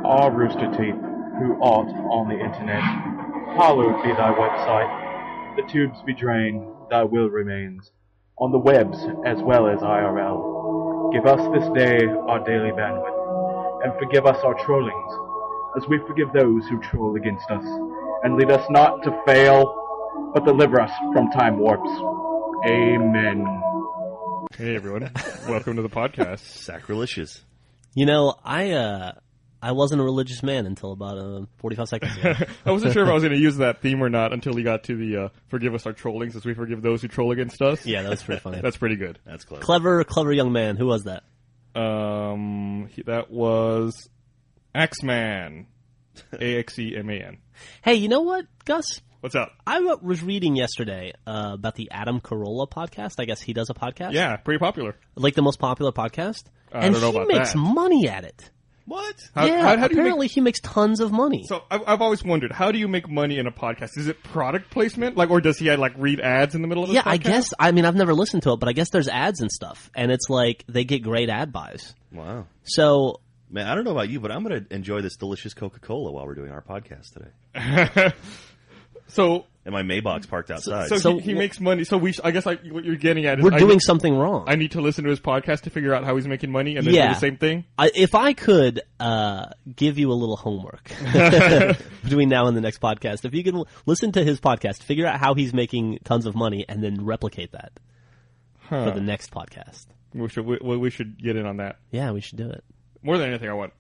are Rooster Teeth, who art on the internet. Hallowed be thy website. The tubes be drained, thy will remains. On the webs as well as IRL. Give us this day our daily bandwidth, and forgive us our trollings, as we forgive those who troll against us. And lead us not to fail, but deliver us from time warps. Amen. Hey everyone, welcome to the podcast. Sacrilegious. You know, I wasn't a religious man until about 45 seconds ago. I wasn't sure if I was going to use that theme or not until we got to the forgive us our trollings as we forgive those who troll against us. Yeah, that was pretty funny. That's pretty good. That's clever. Clever young man. Who was that? That was Axeman. AXEMAN. Hey, you know what, Gus? What's up? I was reading yesterday about the Adam Carolla podcast. I guess he does a podcast. Yeah, pretty popular. Like the most popular podcast. I don't know about he makes money at it. What? How do you apparently he makes tons of money. So I've always wondered, how do you make money in a podcast? Is it product placement, or does he read ads in the middle of his podcast? I guess. I mean, I've never listened to it, but I guess there's ads and stuff, and it's like they get great ad buys. Wow. So, man, I don't know about you, but I'm going to enjoy this delicious Coca-Cola while we're doing our podcast today. So. And my Maybach's parked outside. So he makes money. So I guess what you're getting at is we're doing something wrong. I need to listen to his podcast to figure out how he's making money and then do the same thing? If I could give you a little homework between now and the next podcast, if you could listen to his podcast, figure out how he's making tons of money, and then replicate that for the next podcast. We should get in on that. Yeah, we should do it. More than anything, I want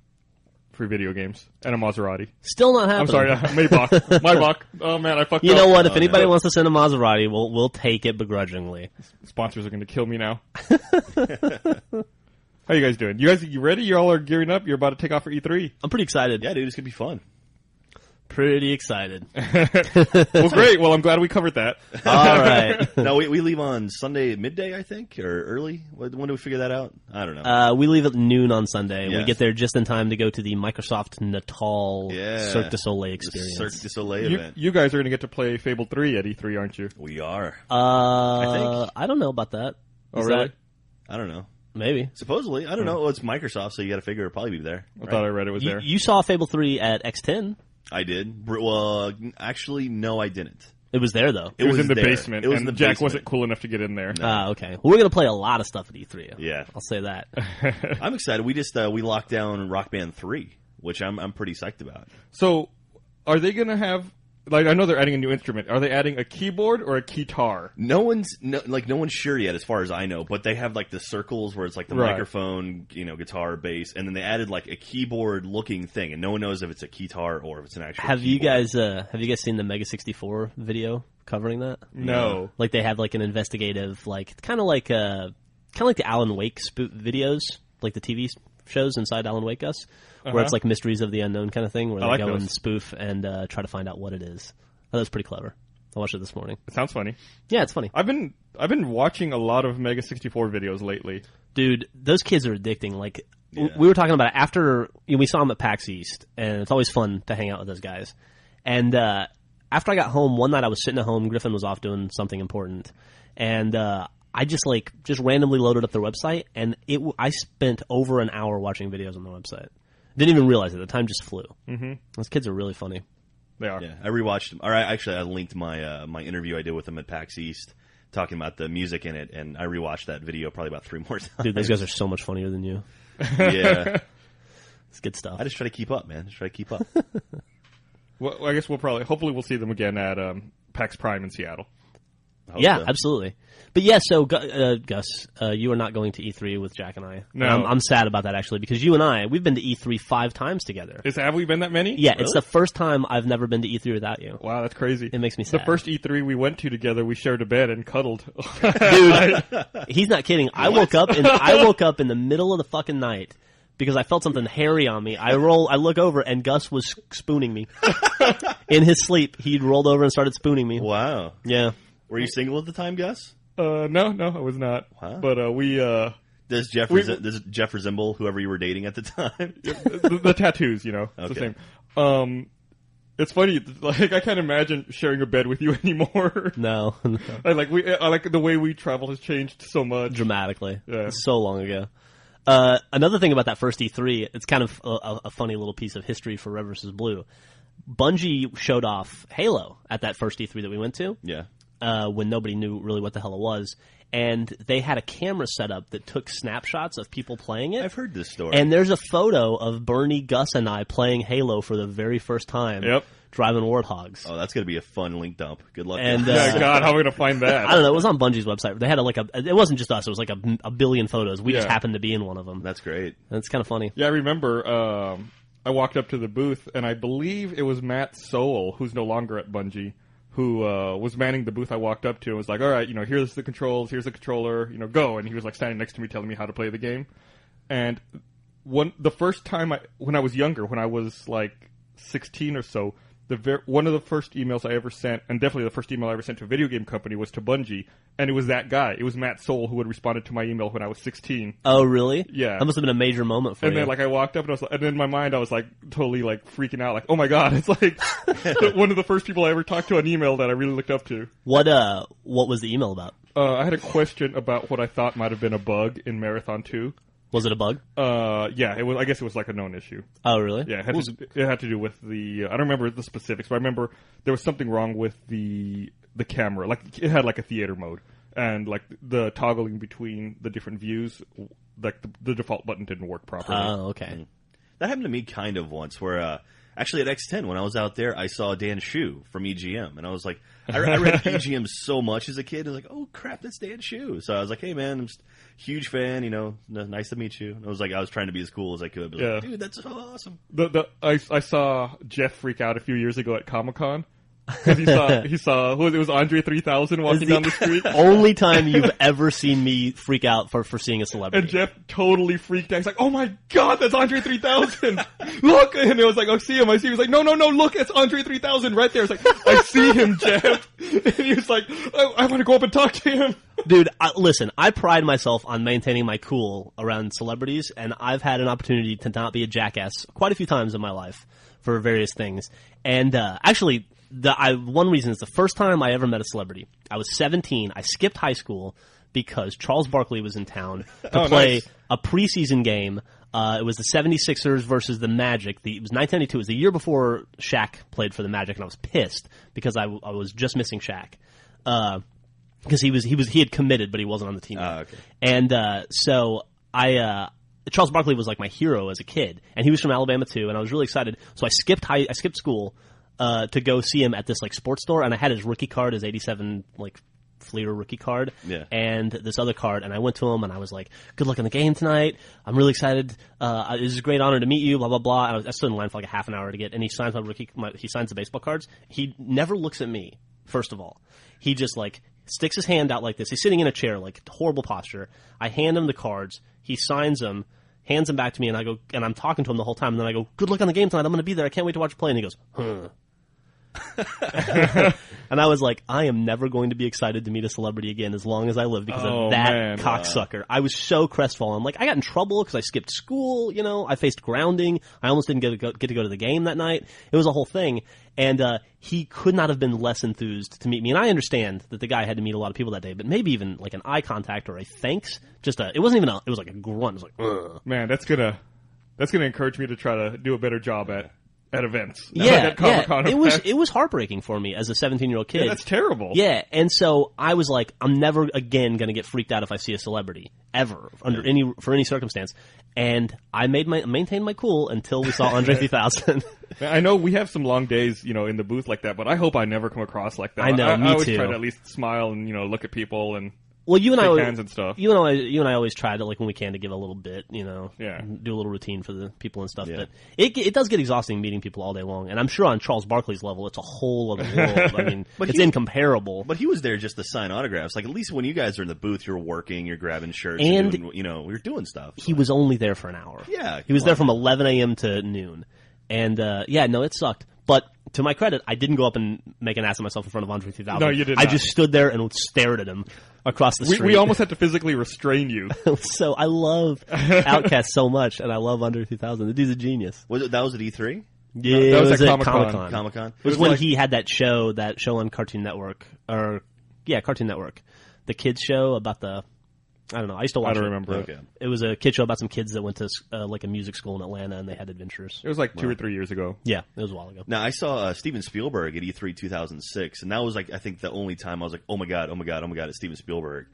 free video games and a Maserati. Still not happening. I'm sorry, Maybach. Oh man, I fucked up. You know what? If anybody wants to send a Maserati, we'll take it begrudgingly. Sponsors are going to kill me now. How you guys doing? You ready? You all are gearing up? You're about to take off for E3? I'm pretty excited. Yeah, dude, it's going to be fun. Pretty excited. Well, great. Well, I'm glad we covered that. All right. No, we leave on Sunday at midday, I think, or early. When do we figure that out? I don't know. We leave at noon on Sunday. Yes. We get there just in time to go to the Microsoft Natal Cirque du Soleil experience. Cirque du Soleil event. You guys are going to get to play Fable 3 at E3, aren't you? We are. I think. I don't know about that. Oh, really? I don't know. Maybe. Supposedly. I don't know. Well, it's Microsoft, so you got to figure it'll probably be there. I thought I read it was there. You saw Fable 3 at X10. I did. Well, actually, no, I didn't. It was there, though. It was in the basement, It was and in the Jack basement. wasn't cool enough to get in there. Okay. Well, we're going to play a lot of stuff at E3. Yeah. I'll say that. I'm excited. We just we locked down Rock Band 3, which I'm pretty psyched about. So, are they going to have... I know they're adding a new instrument. Are they adding a keyboard or a keytar? No one's sure yet, as far as I know. But they have the circles where it's the microphone, guitar, bass, and then they added a keyboard-looking thing, and no one knows if it's a keytar or if it's an actual. Have keyboard. you guys seen the Mega 64 video covering that? No. They have an investigative, kind of like the Alan Wake videos, like the TV shows inside Alan Wake, Gus. Where it's Mysteries of the Unknown kind of thing, where they go and spoof and try to find out what it is. That was pretty clever. I watched it this morning. It sounds funny. Yeah, it's funny. I've been watching a lot of Mega 64 videos lately. Dude, those kids are addicting. We were talking about it after we saw them at PAX East, and it's always fun to hang out with those guys. And after I got home, one night I was sitting at home, Griffon was off doing something important, and I just randomly loaded up their website, and I spent over an hour watching videos on their website. Didn't even realize it. The time just flew. Mm-hmm. Those kids are really funny. They are. Yeah, I rewatched them. I linked my my interview I did with them at PAX East, talking about the music in it, and I rewatched that video probably about 3 more times. Dude, those guys are so much funnier than you. Yeah. It's good stuff. I just try to keep up, man. Just try to keep up. Well, I guess hopefully we'll see them again at PAX Prime in Seattle. Yeah, absolutely. But yeah, so Gus, you are not going to E3 with Jack and I. No. I'm sad about that, actually, because you and we've been to E3 5 times together. Have we been that many? Yeah, Really? It's the first time I've never been to E3 without you. Wow, that's crazy. It makes me sad. The first E3 we went to together, we shared a bed and cuddled. Dude, he's not kidding. I woke up in the middle of the fucking night because I felt something hairy on me. I look over, and Gus was spooning me. In his sleep, he'd rolled over and started spooning me. Wow. Yeah. Were you single at the time, Gus? No, I was not. Wow. But we... Does Jeff resemble whoever you were dating at the time? the tattoos, it's Okay. the same. It's funny, I can't imagine sharing a bed with you anymore. No. I like the way we travel has changed so much. Dramatically. Yeah. So long ago. Another thing about that first E3, it's kind of a funny little piece of history for Red vs. Blue. Bungie showed off Halo at that first E3 that we went to. Yeah. When nobody knew really what the hell it was. And they had a camera set up that took snapshots of people playing it. I've heard this story. And there's a photo of Burnie, Gus, and I playing Halo for the very first time. Yep. Driving Warthogs. Oh, that's going to be a fun link dump. Good luck. And, Yeah, God, how am I going to find that? I don't know. It was on Bungie's website. They had it wasn't just us. It was like a billion photos. We just Yeah. happened to be in one of them. That's great. And it's kind of funny. Yeah, I remember I walked up to the booth, and I believe it was Matt Sowell, who's no longer at Bungie, who was manning the booth I walked up to and was like, all right, here's the controls, here's the controller, go. And he was like standing next to me telling me how to play the game. And the first time when I was younger, when I was like 16 or so, one of the first emails I ever sent, and definitely the first email I ever sent to a video game company, was to Bungie, and it was that guy. It was Matt Sowell who had responded to my email when I was 16. Oh, really? Yeah. That must have been a major moment for And you. then, I walked up, and in my mind, I was, totally, freaking out. Oh, my God. It's, one of the first people I ever talked to on email that I really looked up to. What was the email about? I had a question about what I thought might have been a bug in Marathon 2. Was it a bug? Yeah, it was. I guess it was a known issue. Oh, really? Yeah, it had to do with the. I don't remember the specifics, but I remember there was something wrong with the camera. It had a theater mode, and the toggling between the different views, the default button didn't work properly. Oh, okay. That happened to me kind of once, where actually at X10 when I was out there, I saw Dan Shu from EGM, and I was like, I read EGM so much as a kid. I was like, oh crap, that's Dan Shu. So I was like, hey man, I'm just a huge fan. Nice to meet you. And I was trying to be as cool as I could. But like, dude, that's so awesome. I saw Jeff freak out a few years ago at Comic-Con. Because he saw it was Andre 3000 walking down the street. Only time you've ever seen me freak out for seeing a celebrity. And Jeff totally freaked out. He's like, "Oh my God, that's Andre 3000! Look!" And it was like, "I see him." He was like, "No, look, it's Andre 3000 right there." It's like, "I see him, Jeff." And he was like, "I want to go up and talk to him." Dude, listen, I pride myself on maintaining my cool around celebrities, and I've had an opportunity to not be a jackass quite a few times in my life for various things. And actually, one reason is the first time I ever met a celebrity. I was 17. I skipped high school because Charles Barkley was in town to play a preseason game. It was the 76ers versus the Magic. It was 1992. It was the year before Shaq played for the Magic, and I was pissed because I was just missing Shaq. Because he had committed, but he wasn't on the team yet. Okay. And so Charles Barkley was like my hero as a kid, and he was from Alabama too, and I was really excited. So I skipped school to go see him at this sports store, and I had his rookie card, his '87 Fleer rookie card, and this other card, and I went to him and I was like, "Good luck in the game tonight. I'm really excited. It is a great honor to meet you." Blah blah blah. And I stood in line for a half an hour to get, and he signs he signs the baseball cards. He never looks at me. First of all, he just sticks his hand out like this. He's sitting in a chair, horrible posture. I hand him the cards. He signs them, hands them back to me, and I go, and I'm talking to him the whole time. And then I go, "Good luck on the game tonight. I'm going to be there. I can't wait to watch you play." And he goes, "Huh." And I was like, I am never going to be excited to meet a celebrity again as long as I live because of that cocksucker. I was so crestfallen. I got in trouble because I skipped school. I faced grounding. I almost didn't get to go to the game that night. It was a whole thing. And he could not have been less enthused to meet me. And I understand that the guy had to meet a lot of people that day, but maybe even an eye contact or a thanks. It wasn't even it was like a grunt. It was like, ugh. Man, that's gonna encourage me to try to do a better job at events. Yeah, at Comic-Con it was heartburreaking for me as a 17-year-old kid. Yeah, that's terrible. Yeah, and so I was like, I'm never again going to get freaked out if I see a celebrity ever for any circumstance. And I maintained my cool until we saw Andre 3000. I know we have some long days, in the booth like that, but I hope I never come across like that. I know, me I always too. try to at least smile and look at people and. Well, you and I hands and stuff. You and I always try to when we can to give a little bit, do a little routine for the people and stuff. Yeah. But it does get exhausting meeting people all day long, and I'm sure on Charles Barkley's level, it's a whole other world. I mean, it's incomparable. But he was there just to sign autographs. At least when you guys are in the booth, you're working, you're grabbing shirts, and you're doing stuff. He was only there for an hour. Yeah, he was there from 11 a.m. to noon, and it sucked. But to my credit, I didn't go up and make an ass of myself in front of Andre 3000. No, you did I not. just stood there and stared at him across the street. We almost had to physically restrain you. So I love Outkast so much, and I love Andre 3000. The dude's a genius. That was at E3? Yeah, that was it at Comic-Con. Comic-Con? It was when he had that show on Cartoon Network. Cartoon Network. The kids show about the I don't know. I used to watch I don't it. remember it. Okay. It was a kid show about some kids that went to like a music school in Atlanta, and they had adventures. It was like 2 or 3 years ago. Yeah, it was a while ago. Now, I saw Steven Spielberg at E3 2006, and that was, like, I think the only time I was like, oh my god, it's Steven Spielberg.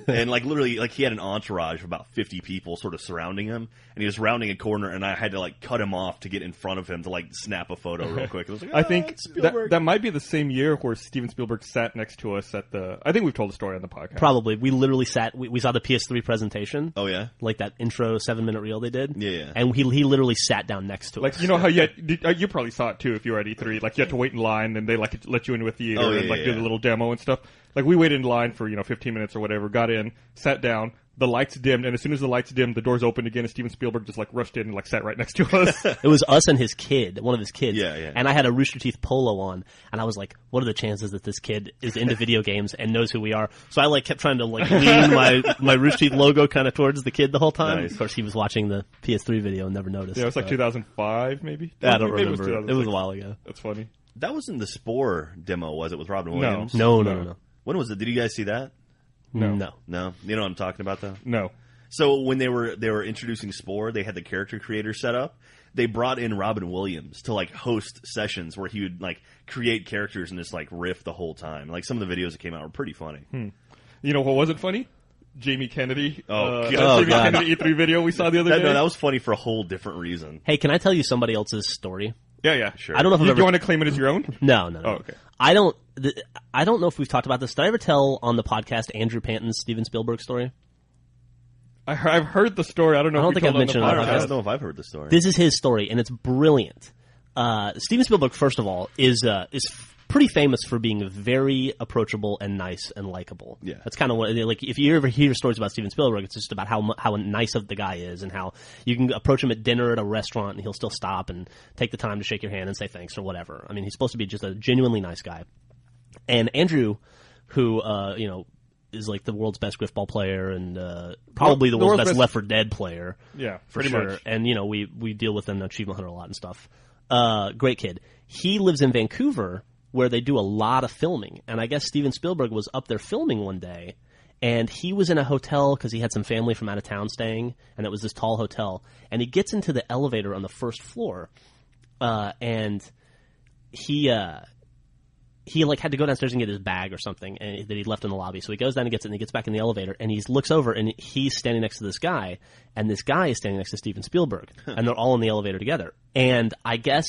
And, like, literally, like, he had an entourage of about 50 people sort of surrounding him, and he was rounding a corner, and I had to, like, cut him off to get in front of him to, like, snap a photo real quick. I was like, I think it's Spielberg. that might be the same year where Steven Spielberg sat next to us at the... I think we've told the story on the podcast. Probably. We literally sat... We saw the PS3 presentation. Oh, yeah? Like that intro 7-minute reel they did. Yeah. And he literally sat down next to us. Like, you know how you probably saw it too if you were at E3. Like, you had to wait in line, and they like let you into a theater and like do the little demo and stuff. Like, we waited in line for 15 minutes or whatever. Got in, sat down. The lights dimmed, and as soon as the lights dimmed, the doors opened again, and Steven Spielberg just like rushed in and like sat right next to us. It was us and his kid, one of his kids. Yeah. And I had a Rooster Teeth polo on, and I was like, what are the chances that this kid is into video games and knows who we are? So I like kept trying to like lean my Rooster Teeth logo kind of towards the kid the whole time. Nice. Of course, he was watching the PS3 video and never noticed. Yeah, it was like 2005 maybe. I don't Maybe remember. It was a while ago. That's funny. That wasn't the Spore demo, was it, with Robin Williams? No. When was it? Did you guys see that? No. No? You know what I'm talking about, though? No. So when they were introducing Spore, they had the character creator set up. They brought in Robin Williams to like host sessions where he would like create characters and just like riff the whole time. Like some of the videos that came out were pretty funny. You know what wasn't funny? Jamie Kennedy. God. Jamie Kennedy E3 video we saw the other day. No, that was funny for a whole different reason. Hey, can I tell you somebody else's story? Yeah. Sure. I don't know if I've You ever... want to claim it as your own? No. Oh, okay. I don't know if we've talked about this. Did I ever tell on the podcast Andrew Panton's Steven Spielberg story? I've heard the story. I don't know. I don't if think I've mentioned it on the I podcast. don't know if I've heard the story. This is his story, and it's brilliant. Steven Spielberg, first of all, is pretty famous for being very approachable and nice and likable. Yeah. That's kind of what, like, if you ever hear stories about Steven Spielberg, it's just about how nice of the guy is and how you can approach him at dinner at a restaurant and he'll still stop and take the time to shake your hand and say thanks or whatever. I mean, he's supposed to be just a genuinely nice guy. And Andrew, who, is like the world's best griffball player and probably the world's best Left 4 Dead player. Yeah, for pretty sure. much. And, we deal with an Achievement Hunter a lot and stuff. Great kid. He lives in Vancouver, where they do a lot of filming. And I guess Steven Spielberg was up there filming one day, and he was in a hotel because he had some family from out of town staying, and it was this tall hotel. And he gets into the elevator on the first floor, and he like had to go downstairs and get his bag or something that he'd left in the lobby. So he goes down and gets it, and he gets back in the elevator, and he looks over, and he's standing next to this guy, and this guy is standing next to Steven Spielberg, and they're all in the elevator together. And I guess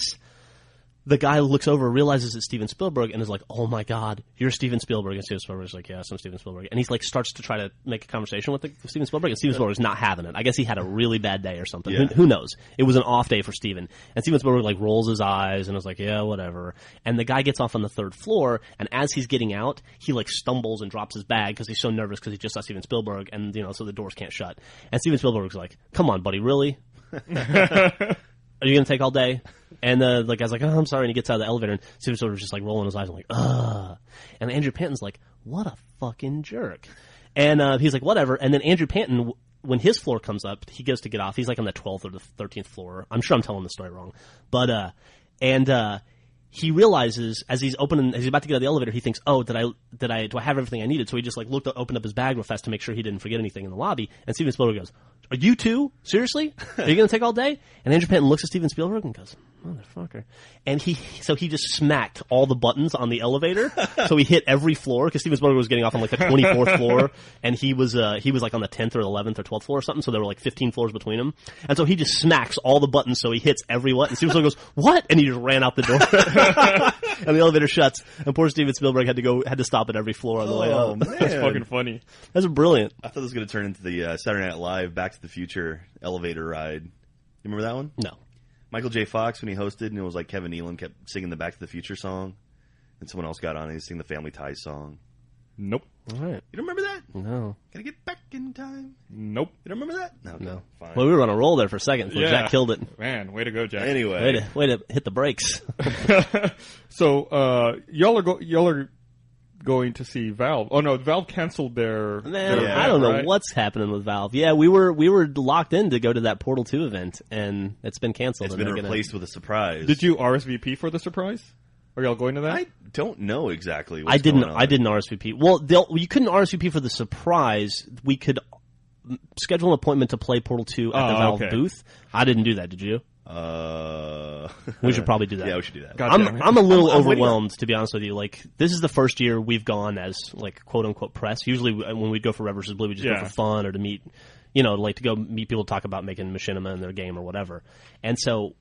the guy looks over, realizes it's Steven Spielberg, and is like, "Oh my God, you're Steven Spielberg." And Steven Spielberg's like, "Yes, I'm Steven Spielberg." And he's like, starts to try to make a conversation with Steven Spielberg, and Steven Spielberg's not having it. I guess he had a really bad day or something. Yeah. Who knows? It was an off day for Steven. And Steven Spielberg like rolls his eyes and is like, "Yeah, whatever." And the guy gets off on the third floor, and as he's getting out, he like stumbles and drops his bag because he's so nervous because he just saw Steven Spielberg, and so the doors can't shut. And Steven Spielberg's like, "Come on, buddy, really? Are you going to take all day?" And the guy's like, "Oh, I'm sorry." And he gets out of the elevator, and Steven Spielberg's just like rolling his eyes and like, "Ugh." And Andrew Panton's like, "What a fucking jerk." And he's like, "Whatever." And then Andrew Panton, when his floor comes up, he goes to get off. He's like on the 12th or the 13th floor. I'm sure I'm telling the story wrong. But, he realizes as he's about to get out of the elevator, he thinks, "Oh, do I have everything I needed?" So he just like opened up his bag real fast to make sure he didn't forget anything in the lobby. And Steven Spielberg goes, "Are you too? Seriously? Are you going to take all day?" And Andrew Panton looks at Steven Spielberg and goes, "Motherfucker." And he just smacked all the buttons on the elevator. So he hit every floor because Steven Spielberg was getting off on like the 24th floor, and he was like on the 10th or 11th or 12th floor or something. So there were like 15 floors between them. And so he just smacks all the buttons so he hits every one. And Steven Spielberg goes, "What?" And he just ran out the door. And the elevator shuts, and poor Steven Spielberg had to stop at every floor on the way out. Man. That's fucking funny. That's brilliant. I thought it was going to turn into the Saturday Night Live Back to the Future elevator ride. You remember that one? No. Michael J. Fox, when he hosted, and it was like Kevin Nealon kept singing the Back to the Future song, and someone else got on and he sang the Family Ties song. Nope. All right. You don't remember that? No. Gotta get back in time. Nope. You don't remember that? No. Okay, No. fine. Well, we were on a roll there for a second before Jack killed it. Man, way to go, Jack. Anyway. Way to hit the brakes. So, y'all are going to see Valve. Oh no, Valve canceled their. Man, their I don't know right? what's happening with Valve. Yeah, we were locked in to go to that Portal 2 event, and it's been canceled. It's and been they're replaced with a surprise. Did you RSVP for the surprise? Are y'all going to that? I don't know exactly what's I didn't going on. RSVP. Well, you couldn't RSVP for the surprise. We could schedule an appointment to play Portal 2 at the Valve booth. I didn't do that. Did you? We should probably do that. Yeah, we should do that. I'm a little overwhelmed, to be honest with you. Like, this is the first year we've gone as, like, quote-unquote press. Usually when we go for Red vs. Blue, we just go for fun or to meet, like to go meet people, talk about making machinima in their game or whatever. And so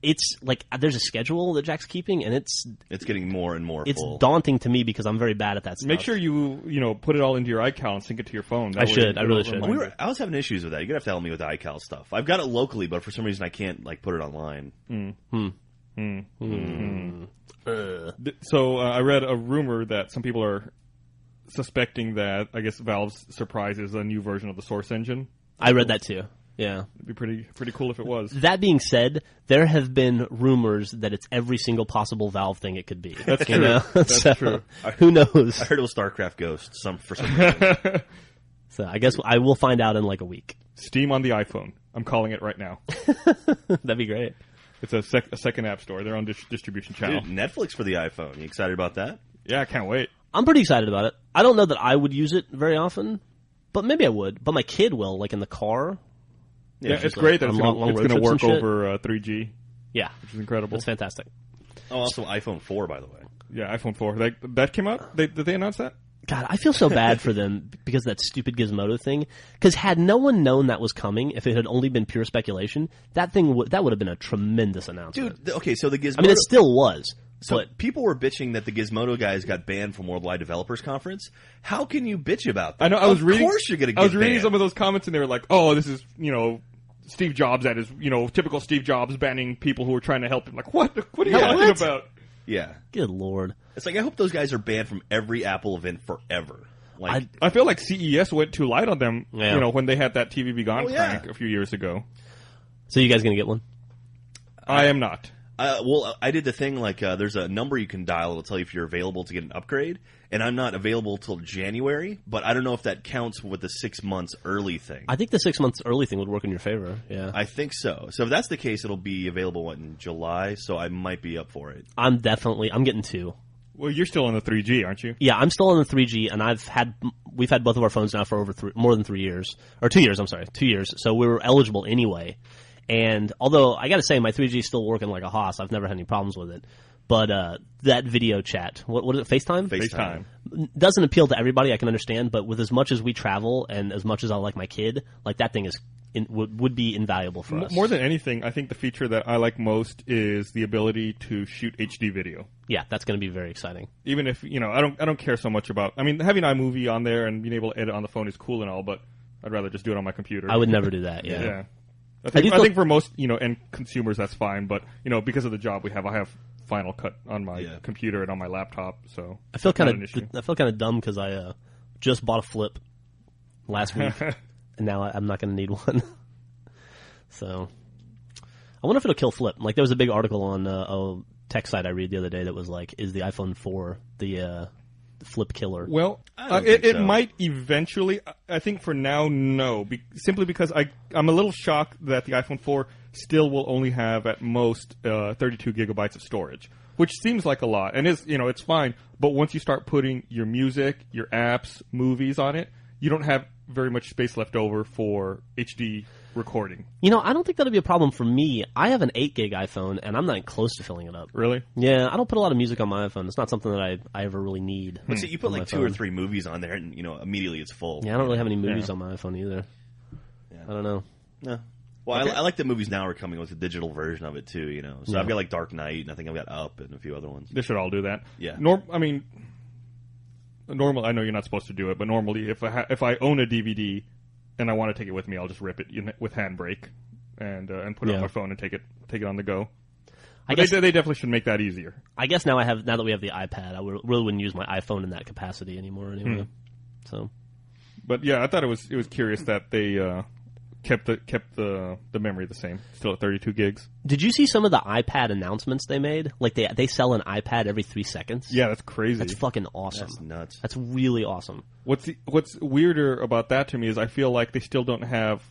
it's, like, there's a schedule that Jack's keeping, and it's getting more and more full. It's daunting to me because I'm very bad at that stuff. Make sure you put it all into your iCal and sync it to your phone. I really should. I was having issues with that. You're going to have to help me with the iCal stuff. I've got it locally, but for some reason I can't, like, put it online. So I read a rumor that some people are suspecting that, I guess, Valve's Surprise is a new version of the Source engine. I read that too. Yeah. It'd be pretty cool if it was. That being said, there have been rumors that it's every single possible Valve thing it could be. That's true. That's true. Who knows? I heard it was StarCraft Ghost for some reason. So I guess I will find out in like a week. Steam on the iPhone. I'm calling it right now. That'd be great. It's a second app store. They're on distribution channel. Dude, Netflix for the iPhone. You excited about that? Yeah, I can't wait. I'm pretty excited about it. I don't know that I would use it very often, but maybe I would. But my kid will, like in the car. Yeah, it's great that it's going to work over 3G. Yeah. Which is incredible. It's fantastic. Oh, also iPhone 4, by the way. Yeah, iPhone 4. That came out? Did they announce that? God, I feel so bad for them because of that stupid Gizmodo thing. Because had no one known that was coming, if it had only been pure speculation, that would have been a tremendous announcement. Dude, okay, so the Gizmodo... I mean, it still was. So but people were bitching that the Gizmodo guys got banned from Worldwide Developers Conference. How can you bitch about that? I know. Of course you're going to get banned. I was reading some of those comments, and they were like, "Oh, this is Steve Jobs at his typical Steve Jobs banning people who were trying to help him." Like, what? What are you talking about? Yeah. Good Lord. It's like I hope those guys are banned from every Apple event forever. Like I feel like CES went too light on them. Yeah. When they had that TV Be Gone prank a few years ago. So you guys gonna get one? I am not. Well, I did the thing like there's a number you can dial. It'll tell you if you're available to get an upgrade, and I'm not available till January. But I don't know if that counts with the 6 months early thing. I think the 6 months early thing would work in your favor. Yeah, I think so. So if that's the case, it'll be available in July. So I might be up for it. I'm getting 2. Well, you're still on the 3G, aren't you? Yeah, I'm still on the 3G, and we've had both of our phones now for more than 3 years, or 2 years. I'm sorry, 2 years. So we were eligible anyway. And although I got to say my 3G is still working like a hoss, I've never had any problems with it. But that video chat, what is it? FaceTime? FaceTime doesn't appeal to everybody. I can understand, but with as much as we travel and as much as I like my kid, like that thing would be invaluable for us. More than anything, I think the feature that I like most is the ability to shoot HD video. Yeah, that's going to be very exciting. Even if I don't care so much about. I mean, having iMovie on there and being able to edit on the phone is cool and all, but I'd rather just do it on my computer. I would never do that. Yeah. Yeah. I think for most end consumers that's fine, but because of the job we have, I have Final Cut on my computer and on my laptop, so I feel kind of dumb because I just bought a Flip last week, and now I'm not going to need one. So I wonder if it'll kill Flip. Like there was a big article on a tech site I read the other day that was like, "Is the iPhone 4 the Flip killer?" Well, it might eventually. I think for now, no. Simply because I'm a little shocked that the iPhone 4 still will only have at most 32 gigabytes of storage, which seems like a lot, and it's fine. But once you start putting your music, your apps, movies on it, you don't have very much space left over for HD recording. I don't think that'll be a problem for me. I have an 8 gig iPhone, and I'm not close to filling it up. Really? Yeah, I don't put a lot of music on my iPhone. It's not something that I ever really need. But see, you put like 2 or 3 movies on there, and immediately it's full. Yeah, I don't really have any movies on my iPhone either. Yeah. I don't know. Yeah. Well, okay. I like that movies now are coming with a digital version of it too. So I've got like Dark Knight, and I think I've got Up and a few other ones. They should all do that. Yeah. Normal. I know you're not supposed to do it, but normally, if I own a DVD and I want to take it with me, I'll just rip it with Handbrake and put it on my phone and take it on the go. But they definitely should make that easier. I guess now that we have the iPad, I really wouldn't use my iPhone in that capacity anymore anyway. So, but yeah, I thought it was curious that they kept the memory the same, still at 32 gigs. Did you see some of the iPad announcements they made? Like they sell an iPad every 3 seconds. Yeah, that's crazy. That's fucking awesome. That's nuts. That's really awesome. What's weirder about that to me is I feel like they still don't have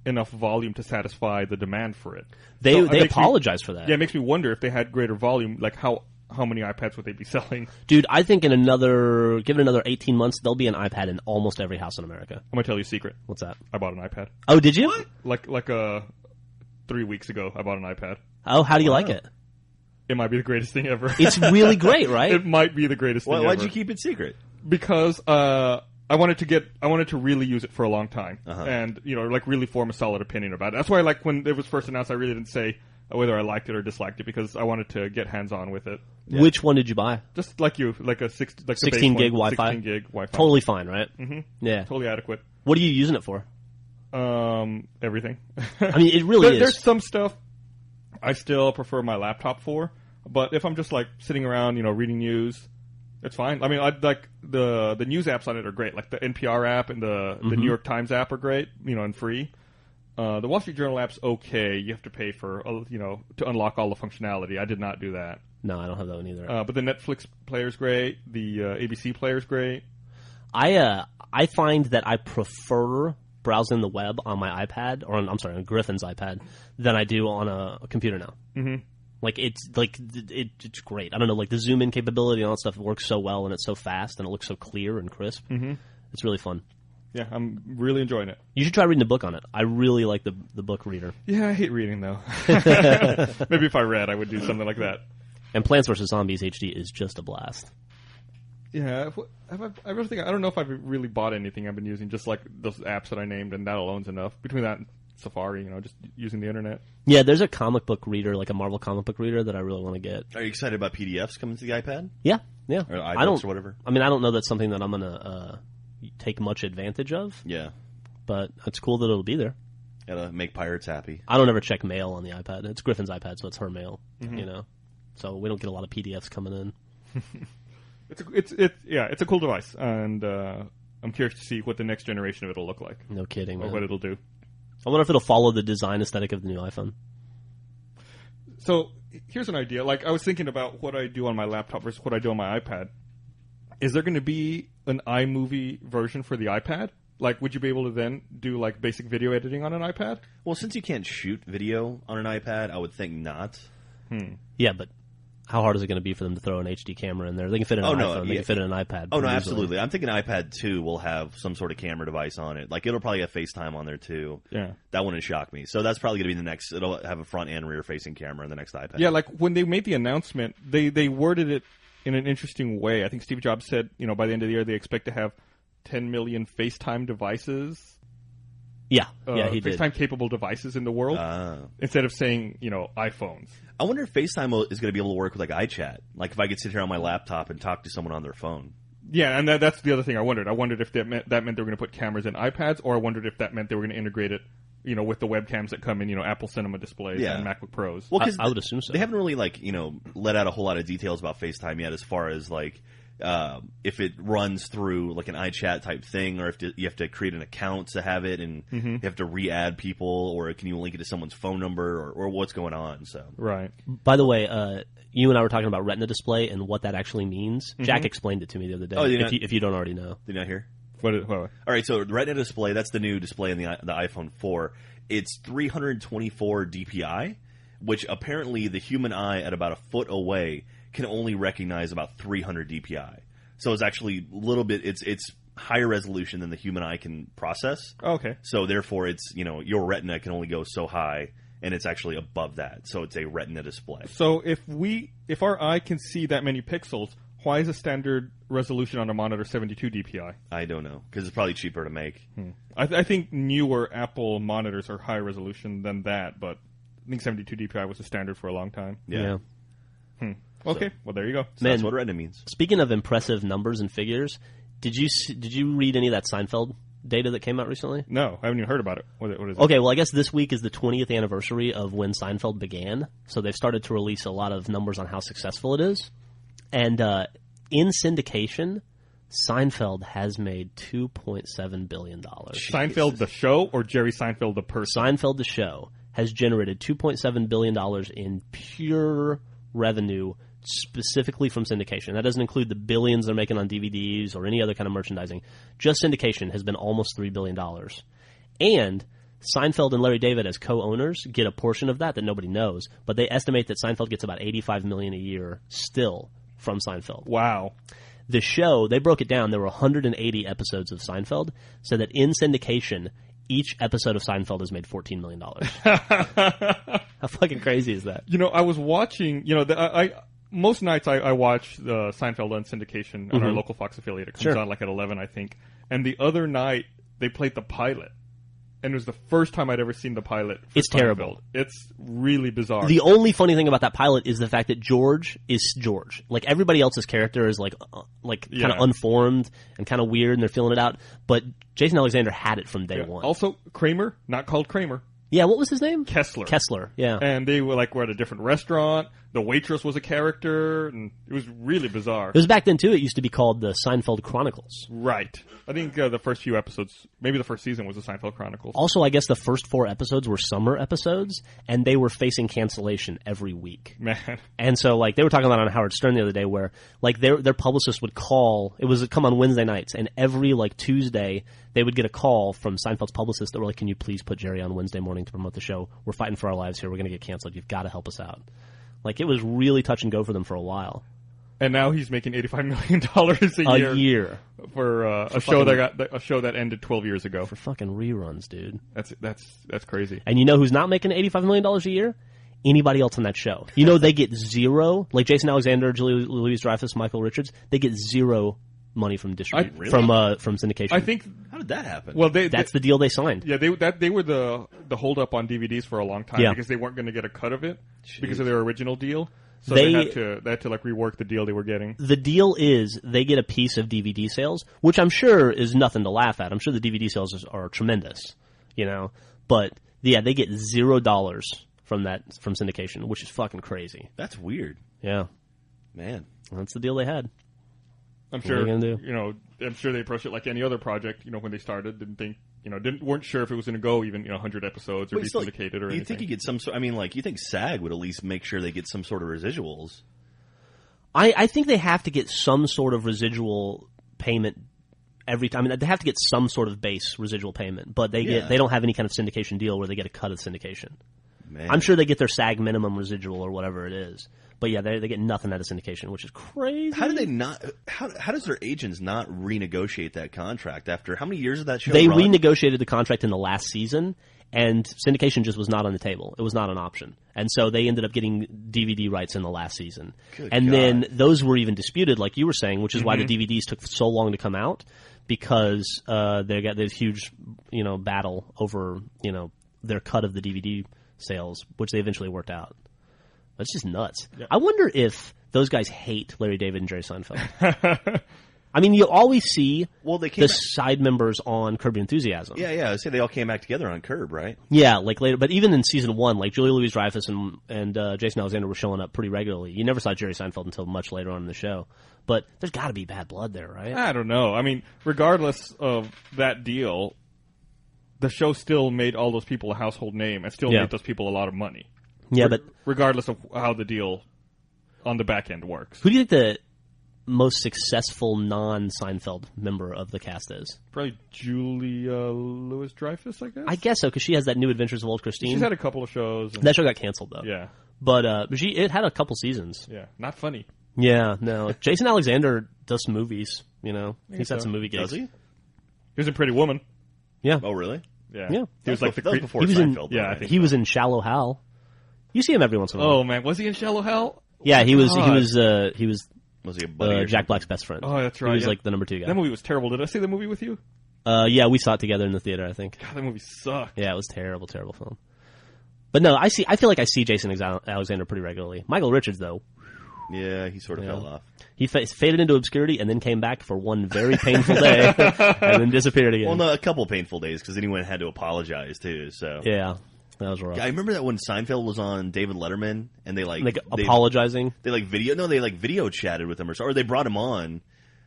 enough volume to satisfy the demand for it. They apologize for that. Yeah, it makes me wonder if they had greater volume, like how how many iPads would they be selling? Dude, I think give it another 18 months, there'll be an iPad in almost every house in America. I'm gonna tell you a secret. What's that? I bought an iPad. Oh, did you? What? Like 3 weeks ago, I bought an iPad. Oh, how do you like it? It might be the greatest thing ever. It's really great, right? It might be the greatest thing ever. Why'd you keep it secret? Because I wanted to really use it for a long time, and like really form a solid opinion about it. That's why, like, when it was first announced, I really didn't say whether I liked it or disliked it because I wanted to get hands on with it. Yeah. Which one did you buy? Just like you, like a 16 gig Wi-Fi. 16 gig Wi-Fi. Totally fine, right? Mm-hmm. Yeah, totally adequate. What are you using it for? Everything. I mean, it really is. There's some stuff I still prefer my laptop for, but if I'm just like sitting around, reading news, it's fine. I mean, I like the news apps on it are great. Like the NPR app and the New York Times app are great, and free. The Wall Street Journal app's okay. You have to pay for, to unlock all the functionality. I did not do that. No, I don't have that one either. But the Netflix player's great. The ABC player's great. I find that I prefer browsing the web on my iPad, on Griffon's iPad, than I do on a computer now. Mm-hmm. It's great. I don't know, like the zoom in capability and all that stuff works so well, and it's so fast, and it looks so clear and crisp. Mm-hmm. It's really fun. Yeah, I'm really enjoying it. You should try reading a book on it. I really like the book reader. Yeah, I hate reading though. Maybe if I read, I would do something like that. And Plants vs. Zombies HD is just a blast. Yeah, I don't know if I've really bought anything. I've been using just like those apps that I named, and that alone's enough. Between that and Safari, just using the internet. Yeah, there's a comic book reader, like a Marvel comic book reader, that I really want to get. Are you excited about PDFs coming to the iPad? Yeah. Or iBooks or whatever? I mean, I don't know that's something that I'm going to take much advantage of. Yeah. But it's cool that it'll be there. Gotta make pirates happy. I don't ever check mail on the iPad. It's Griffon's iPad, so it's her mail, So we don't get a lot of PDFs coming in. It's a cool device, and I'm curious to see what the next generation of it will look like. No kidding, man. Or what it'll do. I wonder if it'll follow the design aesthetic of the new iPhone. So here's an idea. Like, I was thinking about what I do on my laptop versus what I do on my iPad. Is there going to be an iMovie version for the iPad? Like, would you be able to then do, like, basic video editing on an iPad? Well, since you can't shoot video on an iPad, I would think not. Yeah, but how hard is it going to be for them to throw an HD camera in there? They can fit in an iPhone. They can fit in an iPad. Oh, no, absolutely. I'm thinking iPad 2 will have some sort of camera device on it. Like, it'll probably have FaceTime on there, too. Yeah. That wouldn't shock me. So that's probably going to be the next. It'll have a front and rear-facing camera in the next iPad. Yeah, like, when they made the announcement, they worded it in an interesting way. I think Steve Jobs said, by the end of the year, they expect to have 10 million FaceTime devices. Yeah, he did. FaceTime-capable devices in the world, instead of saying, iPhones. I wonder if FaceTime is going to be able to work with, like, iChat. Like, if I could sit here on my laptop and talk to someone on their phone. Yeah, and that's the other thing I wondered. I wondered if that meant they were going to put cameras in iPads, or I wondered if that meant they were going to integrate it, with the webcams that come in, Apple Cinema displays and MacBook Pros. Well, I would assume so. They haven't really, like, let out a whole lot of details about FaceTime yet, as far as, like, if it runs through like an iChat type thing, or if you have to create an account to have it, and you have to re-add people, or can you link it to someone's phone number, or what's going on? So right. By the way, you and I were talking about Retina display and what that actually means. Jack explained it to me the other day. Oh, if you don't already know, did you not hear? What? All right, so Retina display, that's the new display in the iPhone 4. It's 324 DPI, which apparently the human eye at about a foot away can only recognize about 300 DPI. So it's actually a little bit, it's higher resolution than the human eye can process. Oh, okay. So therefore it's, your retina can only go so high, and it's actually above that. So it's a retina display. So if our eye can see that many pixels, why is the standard resolution on a monitor 72 DPI? I don't know, because it's probably cheaper to make. I think newer Apple monitors are higher resolution than that, but I think 72 DPI was the standard for a long time. Yeah. Okay, well there you go. So that's what retina means. Speaking of impressive numbers and figures, did you read any of that Seinfeld data that came out recently? No, I haven't even heard about it. What is it? Okay, well I guess this week is the 20th anniversary of when Seinfeld began, so they've started to release a lot of numbers on how successful it is. And in syndication, Seinfeld has made $2.7 billion. Seinfeld the show, or Jerry Seinfeld the person? Seinfeld the show has generated $2.7 billion in pure revenue specifically from syndication. That doesn't include the billions they're making on DVDs or any other kind of merchandising. Just syndication has been almost $3 billion. And Seinfeld and Larry David as co-owners get a portion of that nobody knows, but they estimate that Seinfeld gets about $85 million a year still from Seinfeld. Wow. The show, they broke it down. There were 180 episodes of Seinfeld, so that in syndication, each episode of Seinfeld has made $14 million. How fucking crazy is that? You know, I was watching, you know, most nights I watch Seinfeld on syndication on our local Fox affiliate. It comes on like at 11, I think. And the other night, they played the pilot. And it was the first time I'd ever seen the pilot for It's Seinfeld. terrible. It's really bizarre. The only funny thing about that pilot is the fact that George is George. Like, everybody else's character is kind of unformed and kind of weird, and they're feeling it out. But Jason Alexander had it from day one. Also, Kramer, not called Kramer. Yeah, what was his name? Kessler. Kessler, yeah. And they were at a different restaurant. The waitress was a character, and it was really bizarre. It was back then, too. It used to be called the Seinfeld Chronicles. Right. I think the first few episodes, maybe the first season was the Seinfeld Chronicles. Also, I guess the first 4 episodes were summer episodes, and they were facing cancellation every week. Man. And so, like, they were talking about on Howard Stern the other day where, like, their publicist would call, it would come on Wednesday nights, and every, like, Tuesday, they would get a call from Seinfeld's publicist that were like, can you please put Jerry on Wednesday morning to promote the show? We're fighting for our lives here. We're going to get canceled. You've got to help us out. Like, it was really touch and go for them for a while. And now he's making $85 million a year for a show that ended 12 years ago. For fucking reruns, dude. That's crazy. And you know who's not making $85 million a year? Anybody else on that show. You know they get zero, like Jason Alexander, Julia Louis-Dreyfus, Michael Richards, they get zero money from distribution, from syndication. I think. How did that happen? Well, that's the deal they signed. Yeah, they were the hold up on DVDs for a long time because they weren't going to get a cut of it because of their original deal. So they had to like rework the deal they were getting. The deal is they get a piece of DVD sales, which I'm sure is nothing to laugh at. I'm sure the DVD sales are tremendous, you know. But yeah, they get $0 from syndication, which is fucking crazy. That's weird. Yeah, man, that's the deal they had. I'm sure, I'm sure they approached it like any other project, when they started, didn't think, weren't sure if it was going to go even, 100 episodes or be syndicated or anything. You think you get some sort, you think SAG would at least make sure they get some sort of residuals? I think they have to get some sort of residual payment every time. I mean, they have to get some sort of base residual payment, but they don't have any kind of syndication deal where they get a cut of syndication. Man. I'm sure they get their SAG minimum residual or whatever it is. But yeah, they get nothing out of syndication, which is crazy. How do they not? How does their agents not renegotiate that contract after how many years of that show? They run? Renegotiated the contract in the last season, and syndication just was not on the table. It was not an option, and so they ended up getting DVD rights in the last season. Then those were even disputed, like you were saying, which is why the DVDs took so long to come out because they got this huge, battle over their cut of the DVD sales, which they eventually worked out. That's just nuts. Yeah. I wonder if those guys hate Larry David and Jerry Seinfeld. I mean, you always see the side members on Curb Your Enthusiasm. Yeah. I say they all came back together on Curb, right? Yeah, like later. But even in season 1, like Julia Louis-Dreyfus and Jason Alexander were showing up pretty regularly. You never saw Jerry Seinfeld until much later on in the show. But there's got to be bad blood there, right? I don't know. I mean, regardless of that deal, the show still made all those people a household name and still made those people a lot of money. Yeah, but regardless of how the deal on the back end works. Who do you think the most successful non-Seinfeld member of the cast is? Probably Julia Louis-Dreyfus, I guess. I guess so, because she has that New Adventures of Old Christine. She's had a couple of shows. That show got canceled, though. Yeah, but it had a couple seasons. Yeah, not funny. Yeah, no. Jason Alexander does some movies. He's had some movie gigs. Does he? He was in Pretty Woman. Yeah. Oh, really? Yeah. He was like before Seinfeld. I think he was in Shallow Hal. You see him every once in a while. Oh man, was he in Shallow Hal? Yeah, he was. Was he a buddy Jack Black's best friend? Oh, that's right. He was like the number 2 guy. That movie was terrible. Did I see the movie with you? Yeah, we saw it together in the theater. I think. God, that movie sucked. Yeah, it was terrible film. But no, I feel like I see Jason Alexander pretty regularly. Michael Richards, though. Yeah, he sort of fell off. He faded into obscurity and then came back for one very painful day and then disappeared again. Well, no, a couple painful days because then he had to apologize too. So yeah. That was rough. I remember that when Seinfeld was on David Letterman and they apologizing. They video chatted with him or they brought him on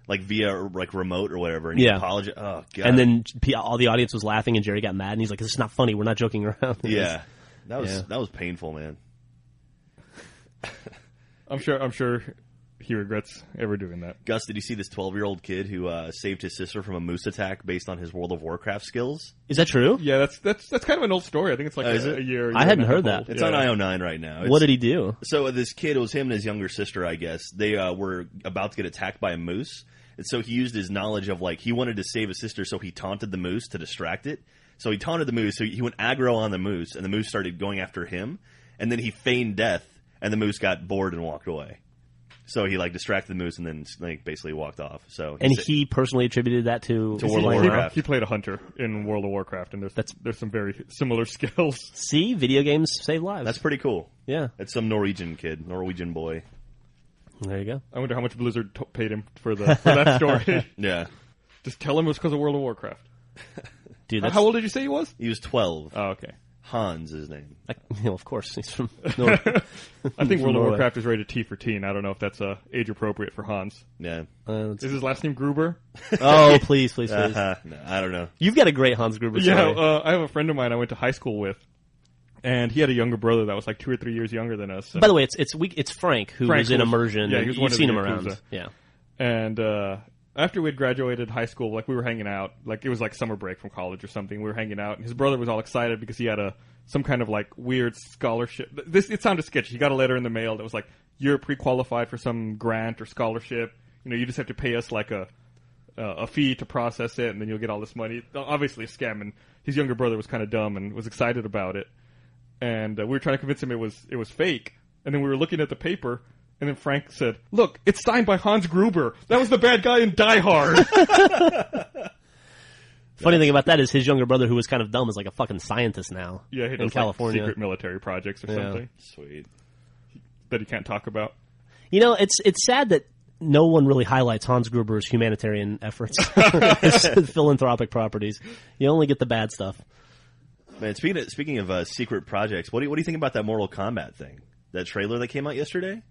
via remote or whatever and he apologized. Oh god. And then all the audience was laughing and Jerry got mad and he's like, "This is not funny. We're not joking around." Yeah. That was painful, man. I'm sure he regrets ever doing that. Gus, did you see this 12-year-old kid who saved his sister from a moose attack based on his World of Warcraft skills? Is that true? Yeah, that's kind of an old story. I think it's like a year. I hadn't heard and a half that. It's on IO9 right now. What did he do? So this kid, it was him and his younger sister, I guess. They were about to get attacked by a moose. And so he used his knowledge of, like, he wanted to save his sister, so he taunted the moose to distract it. So he taunted the moose, so he went aggro on the moose, and the moose started going after him. And then he feigned death, and the moose got bored and walked away. So he, like, distracted the moose and then, like, basically walked off. So he personally attributed that to World of Warcraft. He played a hunter in World of Warcraft, and there's some very similar skills. See, video games save lives. That's pretty cool. Yeah. It's some Norwegian boy. There you go. I wonder how much Blizzard paid him for that story. Yeah. Just tell him it was because of World of Warcraft. Dude, how old did you say he was? He was 12. Oh, okay. Hans is his name. Of course, he's from Norway. I think World of Warcraft is rated T for teen. I don't know if that's age appropriate for Hans. Yeah. Is his last name Gruber? Oh, please. No, I don't know. You've got a great Hans Gruber story. Yeah, I have a friend of mine I went to high school with, and he had a younger brother that was like 2 or 3 years younger than us. By the way, it's Frank who was in Immersion. Yeah, he was one you've of seen the him Yakuza. around. Yeah. And after we'd graduated high school, like we were hanging out, like it was like summer break from college or something. We were hanging out, and his brother was all excited because he had some kind of like weird scholarship. It sounded sketchy. He got a letter in the mail that was like, "You're pre-qualified for some grant or scholarship. You know, you just have to pay us like a fee to process it, and then you'll get all this money." Obviously a scam. And his younger brother was kind of dumb and was excited about it. And we were trying to convince him it was fake. And then we were looking at the paper. And then Frank said, "Look, it's signed by Hans Gruber. That was the bad guy in Die Hard." Funny thing about that is his younger brother, who was kind of dumb, is like a fucking scientist now. Yeah, he in does California. like secret military projects or something Sweet. that he can't talk about. You know, it's sad that no one really highlights Hans Gruber's humanitarian efforts, his philanthropic properties. You only get the bad stuff. Man, speaking of secret projects, what do you think about that Mortal Kombat thing? That trailer that came out yesterday?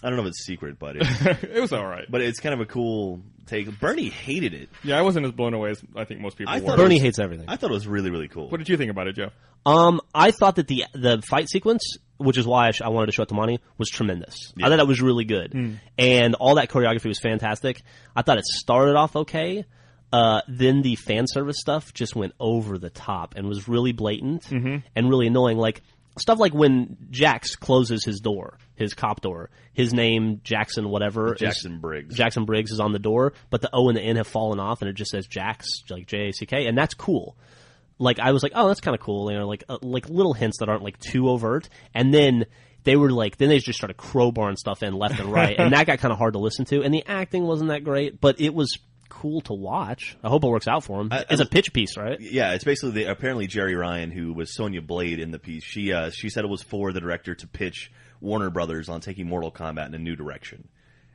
I don't know if it's secret, but it was all right. But it's kind of a cool take. Burnie hated it. Yeah, I wasn't as blown away as I think most people were. Bernie hates everything. I thought it was really, really cool. What did you think about it, Joe? I thought that the fight sequence, which is why I wanted to show it to Monty, was tremendous. Yeah. I thought that was really good. And all that choreography was fantastic. I thought it started off okay. Then the fan service stuff just went over the top and was really blatant and really annoying. Like, stuff like when Jax closes his door, his cop door, his name, Jackson whatever. Jackson Briggs. Jackson Briggs is on the door, but the O and the N have fallen off and it just says Jax, like J-A-C-K, and that's cool. Like, I was like, oh, that's kind of cool, you know, like little hints that aren't like too overt. And then they were like, then they just started crowbarring stuff in left and right, and that got kind of hard to listen to. And the acting wasn't that great, but it was cool to watch. I hope it works out for him. It's a pitch piece, right? Yeah, it's basically apparently Jerry Ryan, who was Sonya Blade in the piece. She said it was for the director to pitch Warner Brothers on taking Mortal Kombat in a new direction,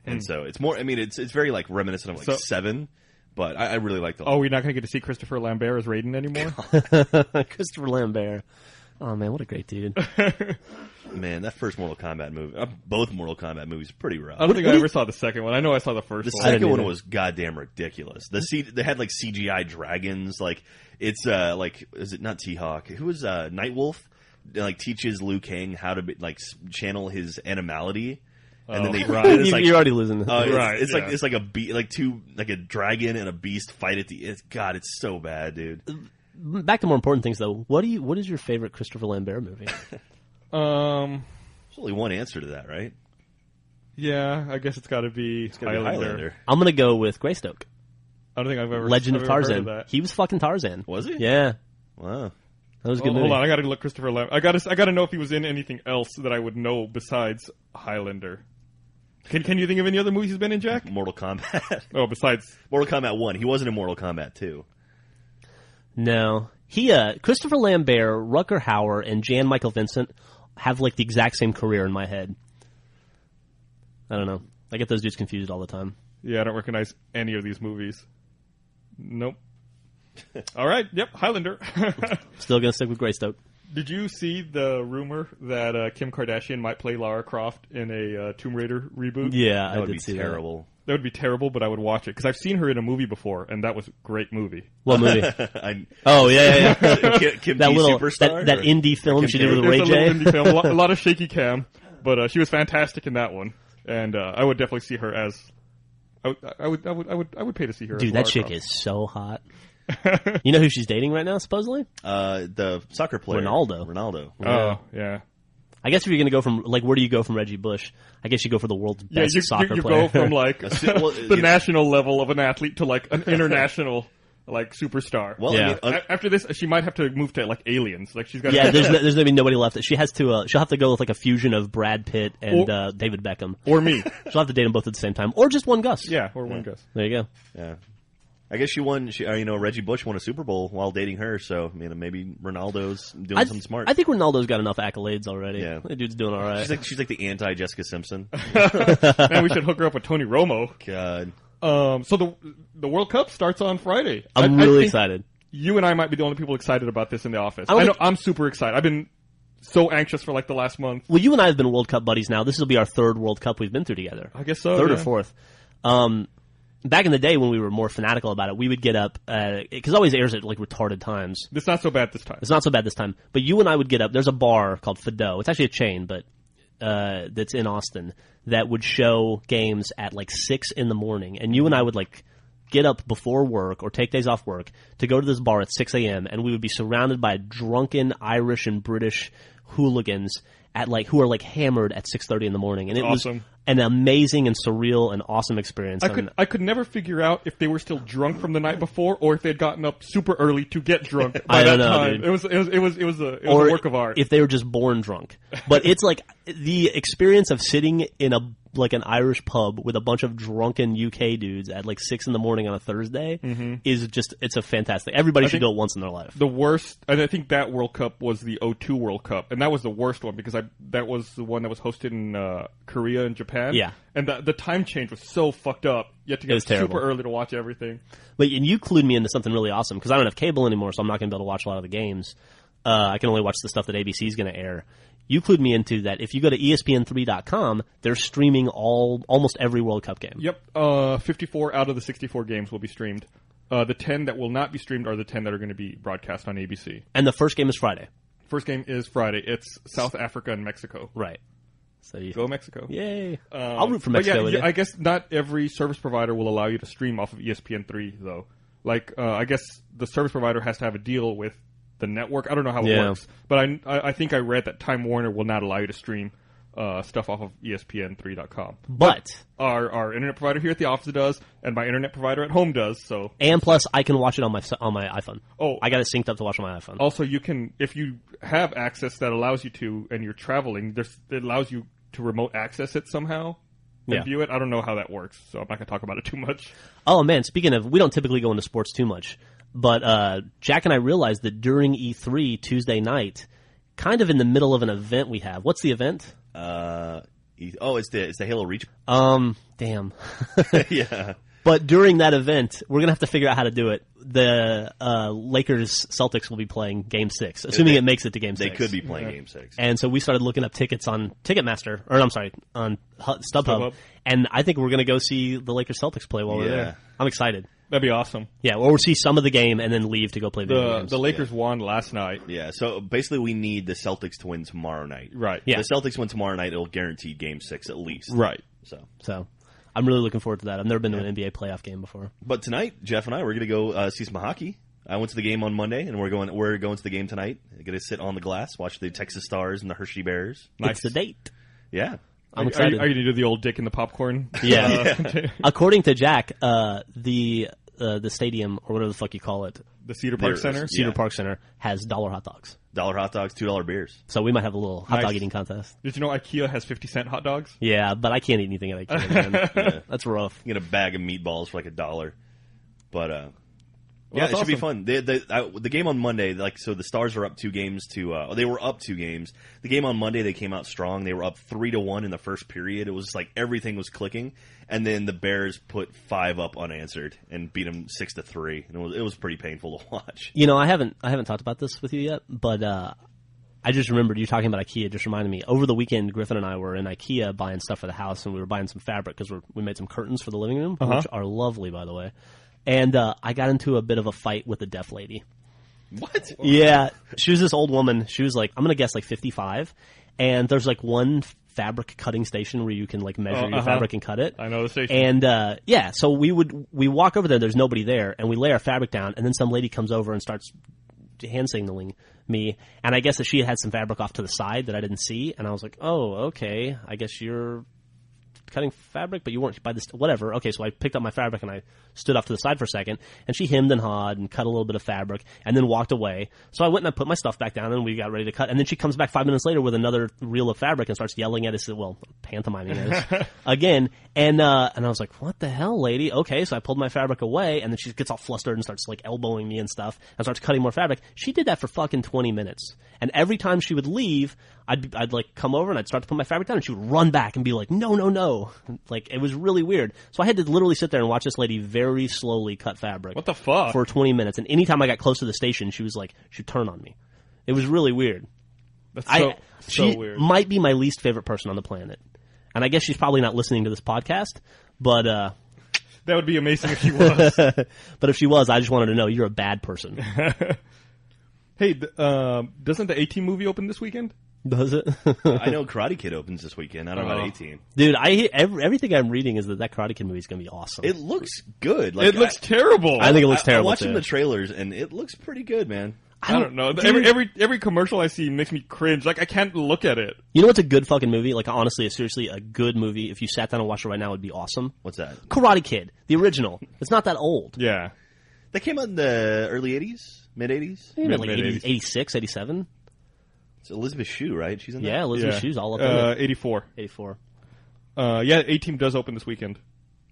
and so it's more. I mean, it's very like reminiscent of like Seven, but I really like the. Oh, we're not going to get to see Christopher Lambert as Raiden anymore. Christopher Lambert. Oh man, what a great dude. Man, that first Mortal Kombat movie, both Mortal Kombat movies, are pretty rough. I don't think I ever saw the second one. I know I saw the first The one. second one was goddamn ridiculous. They had like CGI dragons. Like it's like is it not T-Hawk? Who was Nightwolf? Like teaches Liu Kang how to like channel his animality. And then they you're already losing. Right, it's like a dragon and a beast fight at the. God, it's so bad, dude. Back to more important things though. What is your favorite Christopher Lambert movie? There's only one answer to that, right? Yeah, I guess it's got to be Highlander. I'm gonna go with Greystoke. I don't think I've ever Legend of Tarzan. Heard of that. He was fucking Tarzan. Was he? Yeah. Wow. That was a good movie. Hold on, I got to look Christopher Lambert. I got to know if he was in anything else that I would know besides Highlander. Can you think of any other movies he's been in, Jack? Mortal Kombat. Oh, besides Mortal Kombat 1. He wasn't in Mortal Kombat 2. No. Christopher Lambert, Rutger Hauer, and Jan Michael Vincent have like the exact same career in my head. I don't know. I get those dudes confused all the time. Yeah, I don't recognize any of these movies. Nope. All right. Yep. Highlander. Still gonna stick with Greystoke. Did you see the rumor that Kim Kardashian might play Lara Croft in a Tomb Raider reboot? Yeah, That would be terrible. That would be terrible, but I would watch it because I've seen her in a movie before, and that was a great movie. What movie? Oh, yeah. Kim that D little Superstar? that indie film she did with Ray It's a J. little indie film, a lot of shaky cam, but she was fantastic in that one. and I would definitely see her as. I would pay to see her. Dude, as that Lara chick Croft. is so hot. You know who she's dating right now, supposedly? The soccer player. Ronaldo. Oh, yeah. I guess if you're going to go from, like, where do you go from Reggie Bush? I guess you go for the world's best soccer you player. go from, like, the national level of an athlete to, like, an international, like, superstar. Well, Yeah. I mean, After this, she might have to move to, like, Aliens. Like, she's got Yeah, there's going to be nobody left. She has to. She'll have to go with like a fusion of Brad Pitt and David Beckham. or me. She'll have to date them both at the same time, or just one Gus. Yeah, or one Gus. There you go. yeah. I guess she won. Reggie Bush won a Super Bowl while dating her. So maybe Ronaldo's doing something smart. I think Ronaldo's got enough accolades already. Yeah. The dude's doing all right. She's like the anti Jessica Simpson. Man, we should hook her up with Tony Romo. God. So the World Cup starts on Friday. I'm I really think excited. You and I might be the only people excited about this in the office. I I know think- I'm super excited. I've been so anxious for like the last month. Well, you and I have been World Cup buddies now. This will be our third World Cup we've been through together. I guess so. Third yeah. or fourth. Back in the day when we were more fanatical about it, we would get up, because it always airs at like retarded times. It's not so bad this time. It's not so bad this time. But you and I would get up. There's a bar called Fido. It's actually a chain, but that's in Austin that would show games at like 6 in the morning. And you and I would like get up before work or take days off work to go to this bar at 6 a.m. and we would be surrounded by drunken Irish and British hooligans who are like hammered at 6:30 in the morning. And it was Awesome. an amazing and surreal and awesome experience. I could never figure out if they were still drunk from the night before or if they'd gotten up super early to get drunk by I that don't know, time. dude. It was a work of art. If they were just born drunk. But it's like the experience of sitting in an Irish pub with a bunch of drunken UK dudes at like 6 in the morning on a Thursday is just, it's a fantastic. Everybody should do it once in their life. The worst, and I think that World Cup was the 2002 World Cup, and that was the worst one because that was the one that was hosted in Korea and Japan. Yeah. And the time change was so fucked up. You had to get was terrible. super early to watch everything. But and you clued me into something really awesome because I don't have cable anymore, so I'm not going to be able to watch a lot of the games. I can only watch the stuff that ABC is going to air. You clued me into that if you go to ESPN3.com, they're streaming almost every World Cup game. Yep. 54 out of the 64 games will be streamed. The 10 that will not be streamed are the 10 that are going to be broadcast on ABC. And the first game is Friday. First game is Friday. It's South Africa and Mexico. Right. So you Go Mexico. Yay. I'll root for But Mexico with you. I guess not every service provider will allow you to stream off of ESPN3, though. Like, I guess the service provider has to have a deal with the network. I don't know how it works. But I think I read that Time Warner will not allow you to stream stuff off of ESPN3.com. But Our internet provider here at the office does, and my internet provider at home does, so... and plus, I can watch it on my iPhone. Oh. I got it synced up to watch on my iPhone. Also, you can, if you have access that allows you to, and you're traveling, it allows you to remote access it somehow and Yeah. view it. I don't know how that works, so I'm not going to talk about it too much. Oh man, speaking of, we don't typically go into sports too much, but Jack and I realized that during E3 Tuesday night, kind of in the middle of an event we have. What's the event? It's the Halo Reach. Damn. Yeah. But during that event, we're gonna have to figure out how to do it. The Lakers Celtics will be playing Game 6, assuming it makes it to Game 6. They could be playing Game 6. And so we started looking up tickets on Ticketmaster, or I'm sorry, on StubHub, StubHub. and I think we're gonna go see the Lakers Celtics play while we're Yeah. there. I'm excited. That'd be awesome. Yeah, or we'll see some of the game and then leave to go play video games. The Lakers won last night. Yeah, so basically we need the Celtics to win tomorrow night. Right. Yeah. The Celtics win tomorrow night, it'll guarantee Game 6 at least. Right. So I'm really looking forward to that. I've never been to an NBA playoff game before. But tonight, Jeff and I, we're going to go see some hockey. I went to the game on Monday, and we're going to the game tonight. We're going to sit on the glass, watch the Texas Stars and the Hershey Bears. Nice. It's the date. Yeah. I'm Are excited. you going to do the old dick in the popcorn? Yeah. According to Jack, the stadium, or whatever the fuck you call it, The Cedar Park There- Center? Cedar Yeah. Park Center, has $1 hot dogs. $1 hot dogs, $2 beers. So we might have a little hot Nice. dog eating contest. Did you know IKEA has 50-cent hot dogs? Yeah, but I can't eat anything at IKEA, man. Yeah. That's rough. You get a bag of meatballs for like $1. But yeah, that's it should be awesome. fun. The game on Monday, so the Stars are up 2 games to. They were up 2 games. The game on Monday, they came out strong. They were up 3-1 in the first period. It was like everything was clicking, and then the Bears put 5 up unanswered and beat them 6-3. And it was pretty painful to watch. You know, I haven't talked about this with you yet, but I just remembered you talking about IKEA. Just reminded me. Over the weekend, Griffon and I were in IKEA buying stuff for the house, and we were buying some fabric because we made some curtains for the living room, which are lovely, by the way. And I got into a bit of a fight with a deaf lady. What? Yeah, she was this old woman. She was like, I'm going to guess like 55. And there's like one fabric cutting station where you can like measure your fabric and cut it. I know the station. And so we walk over there. There's nobody there, and we lay our fabric down, and then some lady comes over and starts hand signaling me. And I guess that she had some fabric off to the side that I didn't see, and I was like, oh, okay, I guess you're cutting fabric, but you weren't by this, whatever. Okay, so I picked up my fabric and I stood off to the side for a second, and she hemmed and hawed and cut a little bit of fabric and then walked away. So I went and I put my stuff back down and we got ready to cut, and then she comes back 5 minutes later with another reel of fabric and starts yelling at us, well, pantomiming at us again, and I was like, what the hell, lady? Okay, so I pulled my fabric away, and then she gets all flustered and starts like elbowing me and stuff and starts cutting more fabric. She did that for fucking 20 minutes, and every time she would leave, I'd like come over and I'd start to put my fabric down, and she would run back and be like, no. Like, it was really weird. So I had to literally sit there and watch this lady very slowly cut fabric. What the fuck? For 20 minutes. And anytime I got close to the station, she was like, she'd turn on me. It was really weird. That's so she weird. Might be my least favorite person on the planet. And I guess she's probably not listening to this podcast, but that would be amazing if she was. But if she was, I just wanted to know you're a bad person. Hey, doesn't the A-Team movie open this weekend? Does it? I know Karate Kid opens this weekend. I don't know about 18. Dude, everything I'm reading is that Karate Kid movie is going to be awesome. It looks good. Like, it looks terrible. I think it looks terrible. I'm watching the trailers, and it looks pretty good, man. I don't know. Every commercial I see makes me cringe. Like, I can't look at it. You know what's a good fucking movie? Like, honestly, seriously, a good movie. If you sat down and watched it right now, it would be awesome. What's that? Karate Kid, the original. It's not that old. Yeah. That came out in the early 80s? Mid-80s? Maybe like 86, 87. It's Elizabeth Shue, right? She's in that? Yeah, Elizabeth Shue's all up in it. 84. 84. Yeah, A-Team does open this weekend.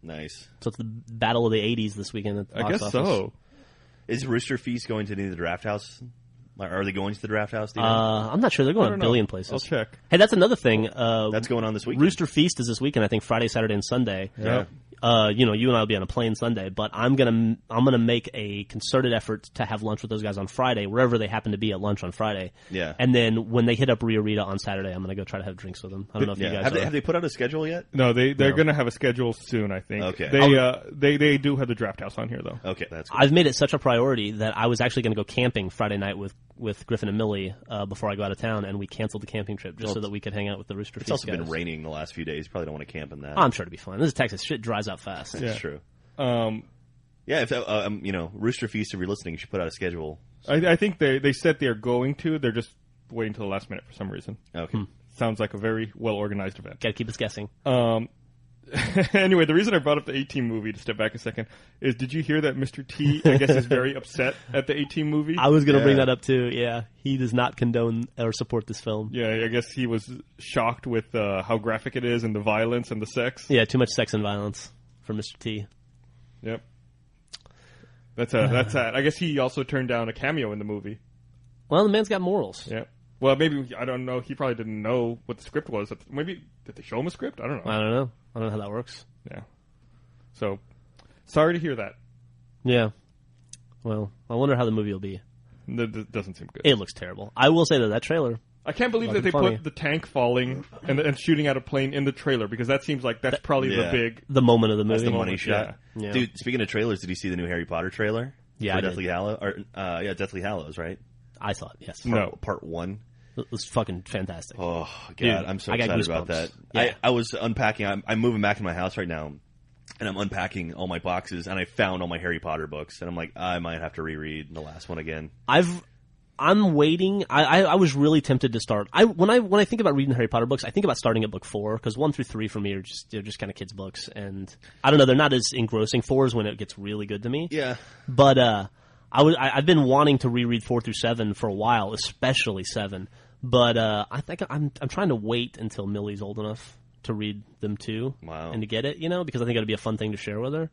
Nice. So it's the battle of the 80s this weekend at the box I guess office. so. Is Rooster Feast going to any of the Draft House? Are they going to the Draft House? I'm not sure. They're going to a billion places. I'll check. Hey, that's another thing. That's going on this weekend. Rooster Feast is this weekend, I think, Friday, Saturday, and Sunday. Yeah. You and I will be on a plane Sunday, but I'm gonna make a concerted effort to have lunch with those guys on Friday, wherever they happen to be at lunch on Friday. Yeah. And then when they hit up Rio Rita on Saturday, I'm gonna go try to have drinks with them. I don't know if you guys have they put out a schedule yet? No, they're going to have a schedule soon, I think. Okay. They do have the Draft House on here, though. Okay, that's good. I've made it such a priority that I was actually going to go camping Friday night with Griffon and Millie before I go out of town, and we canceled the camping trip just so that we could hang out with the Rooster Teeth guys. It's also been raining the last few days. Probably don't want to camp in that. I'm sure it'll be fine. This is Texas. Shit dries out fast. That's true. Yeah, if Rooster Feast, if you're listening, you should put out a schedule. I think they said they're going to. They're just waiting till the last minute for some reason. Okay. Sounds like a very well-organized event. Got to keep us guessing. Anyway, the reason I brought up the A-Team movie, to step back a second, is did you hear that Mr. T, I guess, is very upset at the A-Team movie? I was going to bring that up, too. Yeah. He does not condone or support this film. Yeah, I guess he was shocked with how graphic it is and the violence and the sex. Yeah, too much sex and violence for Mr. T. Yep. That's that. I guess he also turned down a cameo in the movie. Well, the man's got morals. Yeah. Well, maybe, I don't know, he probably didn't know what the script was. Maybe, did they show him a script? I don't know. I don't know. I don't know how that works. Yeah. So, sorry to hear that. Yeah. Well, I wonder how the movie will be. That doesn't seem good. It looks terrible. I will say that trailer. I can't believe that they put the tank falling and shooting at a plane in the trailer, because that seems like that's probably the moment of the movie. That's the money shot. Yeah. Dude, speaking of trailers, did you see the new Harry Potter trailer? Yeah, Deathly Hallows? Deathly Hallows, right? I saw it, yes. Part 1. It was fucking fantastic. Oh, God, Dude, I'm so excited about that. Yeah. I was unpacking. I'm moving back to my house right now, and I'm unpacking all my boxes, and I found all my Harry Potter books, and I'm like, I might have to reread the last one again. I'm waiting. I was really tempted to start. When I think about reading Harry Potter books, I think about starting at book 4, because 1 through 3 for me are just kind of kids' books, and I don't know, they're not as engrossing. 4 is when it gets really good to me. Yeah, but I've been wanting to reread 4 through 7 for a while, especially 7. But I think I'm trying to wait until Millie's old enough to read them too. Wow. And to get it, because I think it'll be a fun thing to share with her.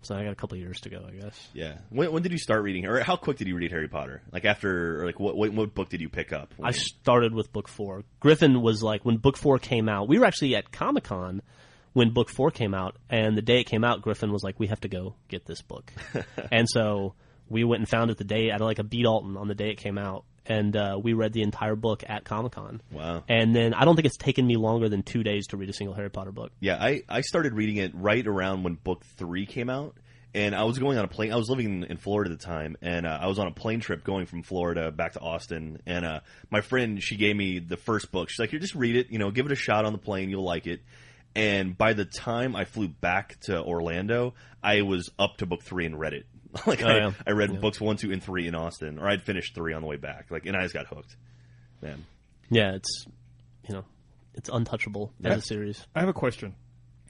So I got a couple of years to go, I guess. Yeah. When did you start reading, or how quick did you read Harry Potter? Like after, or like what book did you pick up? I started with book 4. Griffon was like, when book 4 came out, we were actually at Comic-Con when book 4 came out, and the day it came out, Griffon was like, we have to go get this book. And so we went and found it the day at like a Beat Alton on the day it came out. And we read the entire book at Comic-Con. Wow. And then I don't think it's taken me longer than 2 days to read a single Harry Potter book. Yeah, I started reading it right around when book 3 came out. and I was going on a plane. I was living in Florida at the time, and I was on a plane trip going from Florida back to Austin. And my friend, she gave me the first book. She's like, "Here, just read it. Give it a shot on the plane. You'll like it." And by the time I flew back to Orlando, I was up to book 3 and read it. I read books 1, 2, and 3 in Austin, or I'd finished 3 on the way back. And I just got hooked. Man. Yeah, it's it's untouchable as a series. I have a question.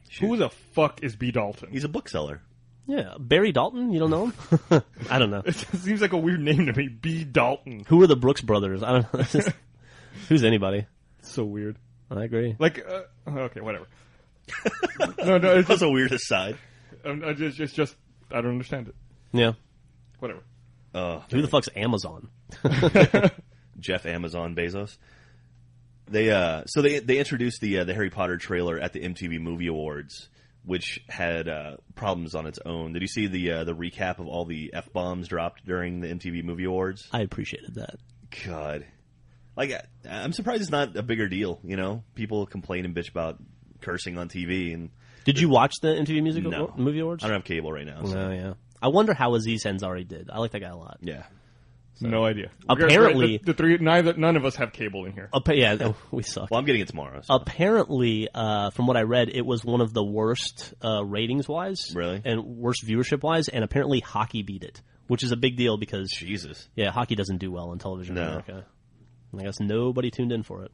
Shoot. Who the fuck is B. Dalton? He's a bookseller. Yeah, Barry Dalton. You don't know him? I don't know. It seems like a weird name to me. B. Dalton. Who are the Brooks brothers? I don't know. Who's anybody? It's so weird. I agree. Okay, whatever. No, it's That's a weird aside. just I don't understand it. Yeah. Whatever. Who the fuck's Amazon? Jeff Amazon Bezos. They introduced the Harry Potter trailer at the MTV Movie Awards, which had problems on its own. Did you see the recap of all the F-bombs dropped during the MTV Movie Awards? I appreciated that. God. I'm surprised it's not a bigger deal, People complain and bitch about cursing on TV. And Did you watch the MTV No. Movie Awards? I don't have cable right now. So. Oh, yeah. I wonder how Aziz Ansari did. I like that guy a lot. Yeah. No idea. Apparently, the three, none of us have cable in here. We suck. Well, I'm getting it tomorrow. So. Apparently, from what I read, it was one of the worst ratings-wise. Really? And worst viewership-wise, and apparently hockey beat it, which is a big deal because... Jesus. Yeah, hockey doesn't do well on television in America. I guess nobody tuned in for it.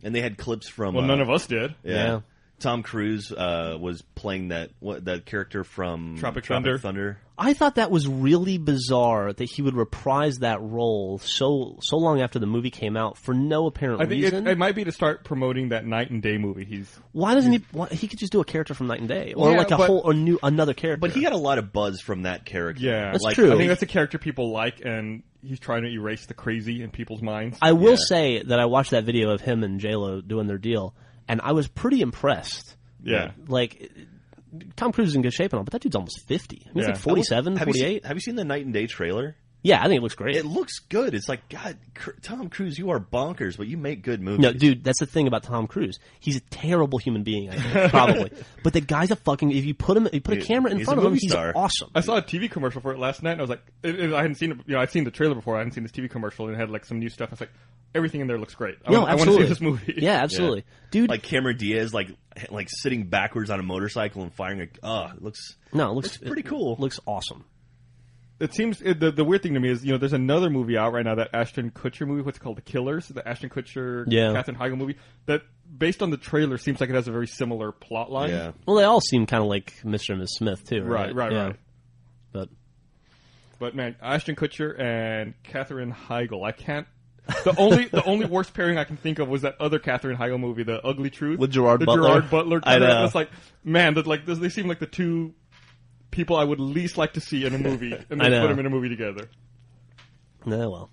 And they had clips from... Well, none of us did. Yeah. Tom Cruise was playing that character from Tropic Thunder. I thought that was really bizarre that he would reprise that role so long after the movie came out for no apparent reason. It might be to start promoting that Night and Day movie. Why doesn't he? He could just do a character from Night and Day, or another character. But he got a lot of buzz from that character. Yeah, that's true. I think that's a character people like, and he's trying to erase the crazy in people's minds. I will say that I watched that video of him and J-Lo doing their deal, and I was pretty impressed. Yeah. Tom Cruise is in good shape and all, but that dude's almost 50. He's like 47, 48. Have you seen the Night and Day trailer? Yeah, I think it looks great. It looks good. It's like, God, Tom Cruise, you are bonkers, but you make good movies. No, dude, that's the thing about Tom Cruise. He's a terrible human being, I think, probably. But the guy's a fucking... If you put a camera in front of him, he's awesome. I saw a TV commercial for it last night, and I was like... I hadn't seen it... I'd seen the trailer before. I hadn't seen this TV commercial, and it had some new stuff. I was like, everything in there looks great. I want to see this movie. Yeah, absolutely. Yeah. Dude... Like Cameron Diaz, like sitting backwards on a motorcycle and firing it looks... No, it looks pretty cool. It looks awesome. It seems the weird thing to me is there's another movie out right now, that Ashton Kutcher movie, what's it called, The Killers, the Ashton Kutcher Katherine Heigl movie, that based on the trailer seems like it has a very similar plot line. Yeah. Well, they all seem kind of like Mr. and Ms. Smith too, right? Right. But man, Ashton Kutcher and Katherine Heigl, I can't. The only worst pairing I can think of was that other Katherine Heigl movie, The Ugly Truth, with Gerard Butler. I know. It's like, man, they seem like the two people I would least like to see in a movie, and then put them in a movie together. No, well.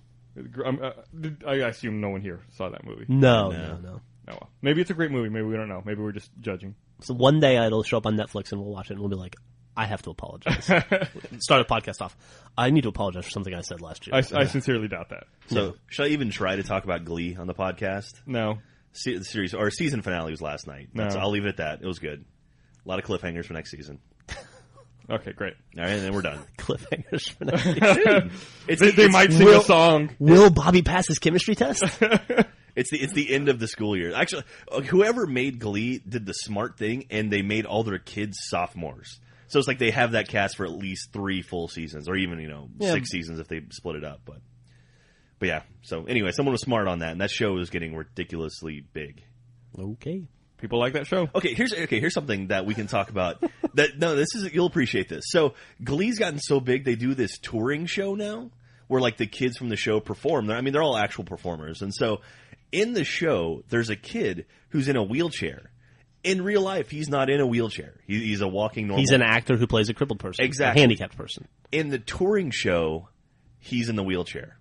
I assume no one here saw that movie. No. Oh, well. Maybe it's a great movie. Maybe we don't know. Maybe we're just judging. So one day it'll show up on Netflix, and we'll watch it, and we'll be like, I have to apologize. Start a podcast off. I need to apologize for something I said last year. I sincerely doubt that. So, should I even try to talk about Glee on the podcast? No. The series, or season finale was last night. No. I'll leave it at that. It was good. A lot of cliffhangers for next season. Okay, great. All right, and then we're done. Cliffhangers for next season. They might sing a song. Will Bobby pass his chemistry test? It's the end of the school year. Actually, whoever made Glee did the smart thing, and they made all their kids sophomores. So it's like they have that cast for at least 3 full seasons, or even 6 seasons if they split it up. But yeah. So anyway, someone was smart on that, and that show is getting ridiculously big. Okay. People like that show. Okay, here's something that we can talk about. You'll appreciate this. So Glee's gotten so big, they do this touring show now, where like the kids from the show perform. They're all actual performers, and so in the show, there's a kid who's in a wheelchair. In real life, he's not in a wheelchair. He's a walking normal. He's an actor who plays a crippled person, exactly, a handicapped person. In the touring show, he's in the wheelchair.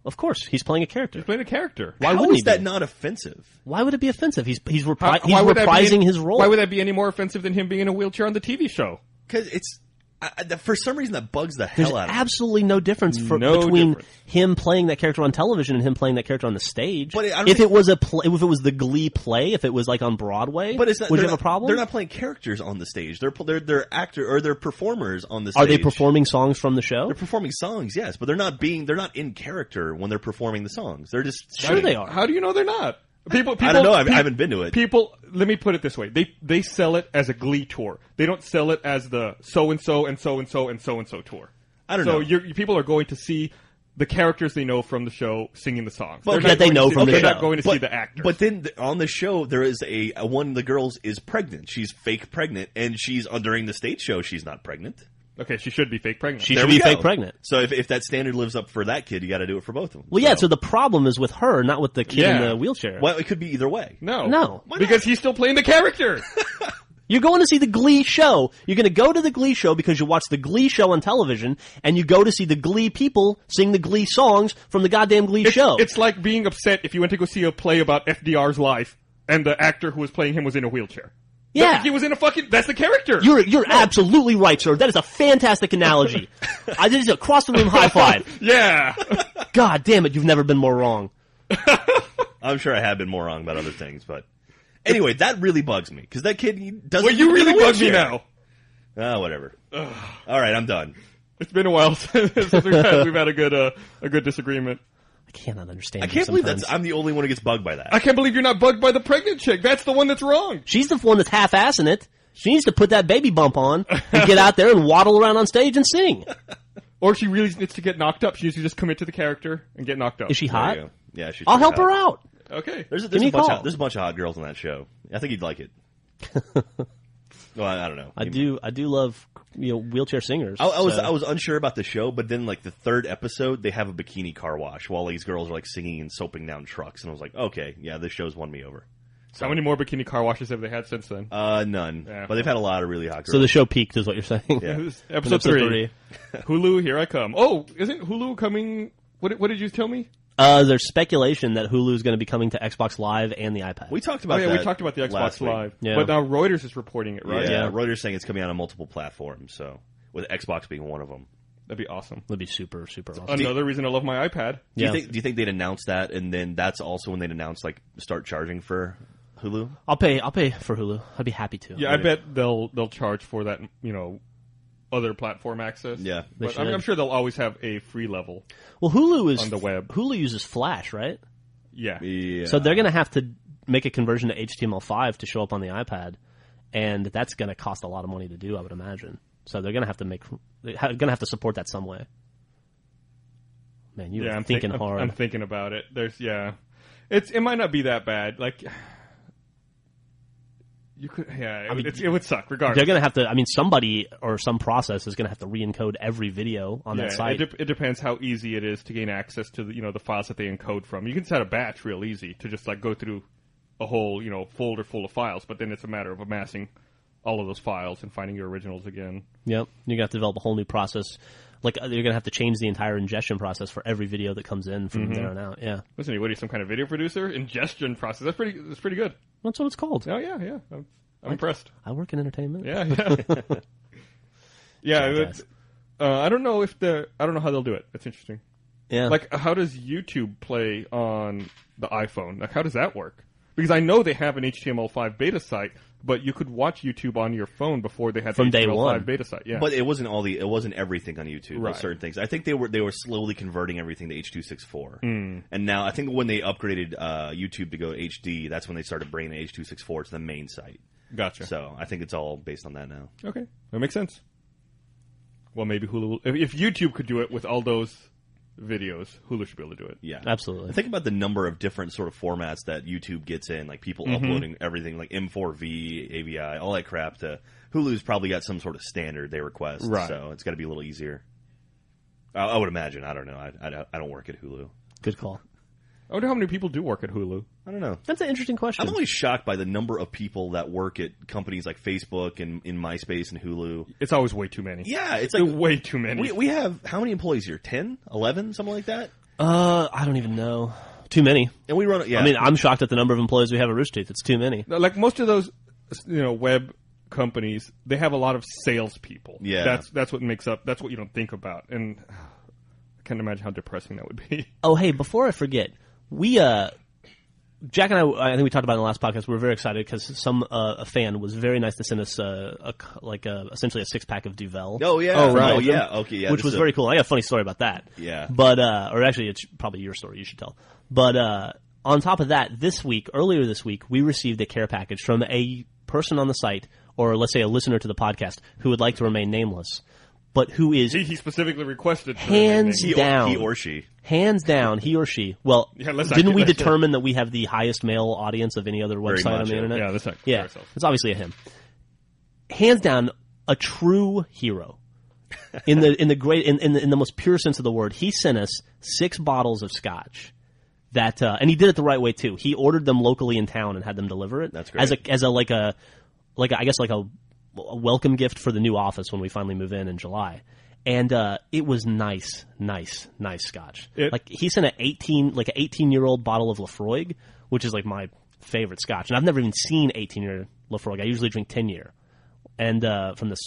Of course, he's playing a character. He's playing a character. Why How wouldn't is that not offensive? Why would it be offensive? He's reprising his role. Why would that be any more offensive than him being in a wheelchair on the TV show? Because it's For some reason, that bugs the hell out of me. There's absolutely no difference between him playing that character on television and him playing that character on the stage. But if it was the Glee play, if it was like on Broadway, would you have a problem? They're not playing characters on the stage. They're they're performers on the stage. Are they performing songs from the show? They're performing songs, yes, but they're not in character when they're performing the songs. They're just sure they are. How do you know they're not? People, I don't know. I haven't been to it. Let me put it this way: they sell it as a Glee tour. They don't sell it as the so and so and so and so and so and so tour. I don't know. So people are going to see the characters they know from the show singing the songs. Well, that they know from the show. They're not going to see the actors. But then on the show, there is one of the girls is pregnant. She's fake pregnant, and she's during the stage show. She's not pregnant. Okay, she should be fake pregnant. She should be fake pregnant. So if that standard lives up for that kid, you got to do it for both of them. Well, yeah. So the problem is with her, not with the kid in the wheelchair. Well, it could be either way. No, because he's still playing the character. You're going to see the Glee show. You're going to go to the Glee show because you watch the Glee show on television, and you go to see the Glee people sing the Glee songs from the goddamn Glee show. It's like being upset if you went to go see a play about FDR's life, and the actor who was playing him was in a wheelchair. Yeah. He was in that's the character. You're absolutely right, sir. That is a fantastic analogy. I did a across the room high five. Yeah. God damn it, you've never been more wrong. I'm sure I have been more wrong about other things, but anyway, that really bugs me because that kid doesn't. Well, you really bug me now. Whatever. All right, I'm done. It's been a while since we've had a good disagreement. I cannot understand. I can't believe I'm the only one who gets bugged by that. I can't believe you're not bugged by the pregnant chick. That's the one that's wrong. She's the one that's half-assing it. She needs to put that baby bump on and get out there and waddle around on stage and sing. Or she really needs to get knocked up. She needs to just commit to the character and get knocked up. Is she hot? Yeah, she's. I'll help her out. Okay. There's a bunch of hot girls on that show. I think you'd like it. Well, I don't know. I do love wheelchair singers. I was unsure about the show, but then like the third episode, they have a bikini car wash while these girls are like singing and soaping down trucks, and I was like, okay, yeah, this show's won me over. So how many more bikini car washes have they had since then? None. Yeah. But they've had a lot of really hot girls. So the show peaked, is what you're saying? Yeah. Episode 3. Hulu, here I come. Oh, isn't Hulu coming? What did you tell me? There's speculation that Hulu is going to be coming to Xbox Live and the iPad. We talked about that. We talked about the Xbox Live. Yeah. But now Reuters is reporting it, right? Yeah, Reuters saying it's coming out on multiple platforms, so with Xbox being one of them. That'd be awesome. That'd be super, super awesome. Another reason I love my iPad. Do you think they'd announce that, and then that's also when they'd announce start charging for Hulu? I'll pay for Hulu. I'd be happy to. Yeah, I bet they'll charge for that, other platform access. Yeah. But I'm sure they'll always have a free level. Well, Hulu is on the web. Hulu uses Flash, right? Yeah. So they're going to have to make a conversion to HTML5 to show up on the iPad, and that's going to cost a lot of money to do, I would imagine. So they're going to have to support that some way. Man, you're thinking hard. I'm thinking about it. It might not be that bad. Like, you could, it would suck regardless. They're going to have to, somebody or some process is going to have to re-encode every video on that site. It depends how easy it is to gain access to the files that they encode from. You can set a batch real easy to just go through a whole, folder full of files, but then it's a matter of amassing all of those files and finding your originals again. Yep. You're going to have to develop a whole new process. You're going to have to change the entire ingestion process for every video that comes in from there on out. Yeah. Listen, what are you, some kind of video producer? Ingestion process. That's pretty good. That's what it's called. Oh, yeah. I'm impressed. I work in entertainment. Yeah. Yeah. I don't know how they'll do it. It's interesting. Yeah. How does YouTube play on the iPhone? How does that work? Because I know they have an HTML5 beta site, but you could watch YouTube on your phone before they had the HTML5 beta site. Yeah. But it wasn't everything on YouTube. Right. Certain things. I think they were slowly converting everything to H.264. And now I think when they upgraded YouTube to go HD, that's when they started bringing the H.264 to the main site. Gotcha. So I think it's all based on that now. Okay. That makes sense. Well, maybe Hulu. If YouTube could do it with all those videos, Hulu should be able to do it. Yeah. Absolutely. Think about the number of different sort of formats that YouTube gets in, like people uploading everything, like M4V, AVI, all that crap to Hulu's probably got some sort of standard they request. Right. So it's got to be a little easier. I would imagine. I don't know. I don't work at Hulu. Good call. I wonder how many people do work at Hulu. I don't know. That's an interesting question. I'm always shocked by the number of people that work at companies like Facebook and in MySpace and Hulu. It's always way too many. Yeah, it's way too many. We have how many employees here? 10? 11? Something like that? I don't even know. Too many. And we run. Yeah. I'm shocked at the number of employees we have at Rooster Teeth. It's too many. Like most of those, web companies, they have a lot of salespeople. Yeah. That's what makes up. That's what you don't think about, and I can't imagine how depressing that would be. Oh, hey, before I forget, we Jack and I think we talked about it in the last podcast. We were very excited because a fan was very nice to send us essentially a 6-pack of Duvel. Oh yeah. Oh right. Oh yeah. Okay. Yeah. Which was very cool. I got a funny story about that. Yeah. But or actually, it's probably your story. You should tell. But on top of that, earlier this week, we received a care package from a person on the site, or let's say a listener to the podcast, who would like to remain nameless, but who is He specifically requested hands down, he or she. Hands down, he or she. Well, Yeah, let's didn't not- we let's- determine that we have the highest male audience of any other Very website on much, the yeah. internet? Yeah, let's not Yeah, compare ourselves. it's obviously a him. Hands down, a true hero. In the most pure sense of the word, he sent us 6 bottles of scotch. That and he did it the right way too. He ordered them locally in town and had them deliver it. That's great. As a welcome gift for the new office when we finally move in July. And it was nice scotch. He sent an 18-year-old bottle of Lafroig, which is like my favorite scotch. And I've never even seen 18-year Lafroig. I usually drink 10-year, and from this,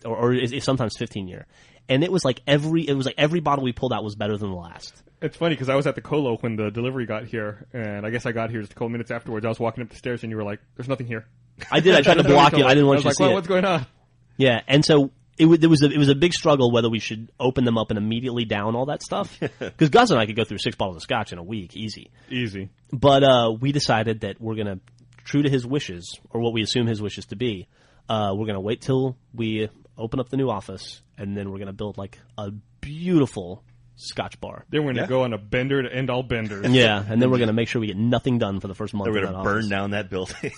or sometimes 15-year. And it was like every bottle we pulled out was better than the last. It's funny because I was at the Colo when the delivery got here, and I guess I got here just a couple minutes afterwards. I was walking up the stairs, and you were like, "There's nothing here." I did. I tried to block you. I didn't want you to like, see well, it. what's going on? Yeah, and so it was a big struggle whether we should open them up and immediately down all that stuff. Because Gus and I could go through 6 bottles of scotch in a week, easy. But we decided that we're gonna, true to his wishes, or what we assume his wishes to be, we're gonna wait till we open up the new office, and then we're gonna build like a beautiful scotch bar. Then we're going to go on a bender to end all benders. Yeah, and then we're gonna make sure we get nothing done for the first month. We're in going that to burn office. down that building.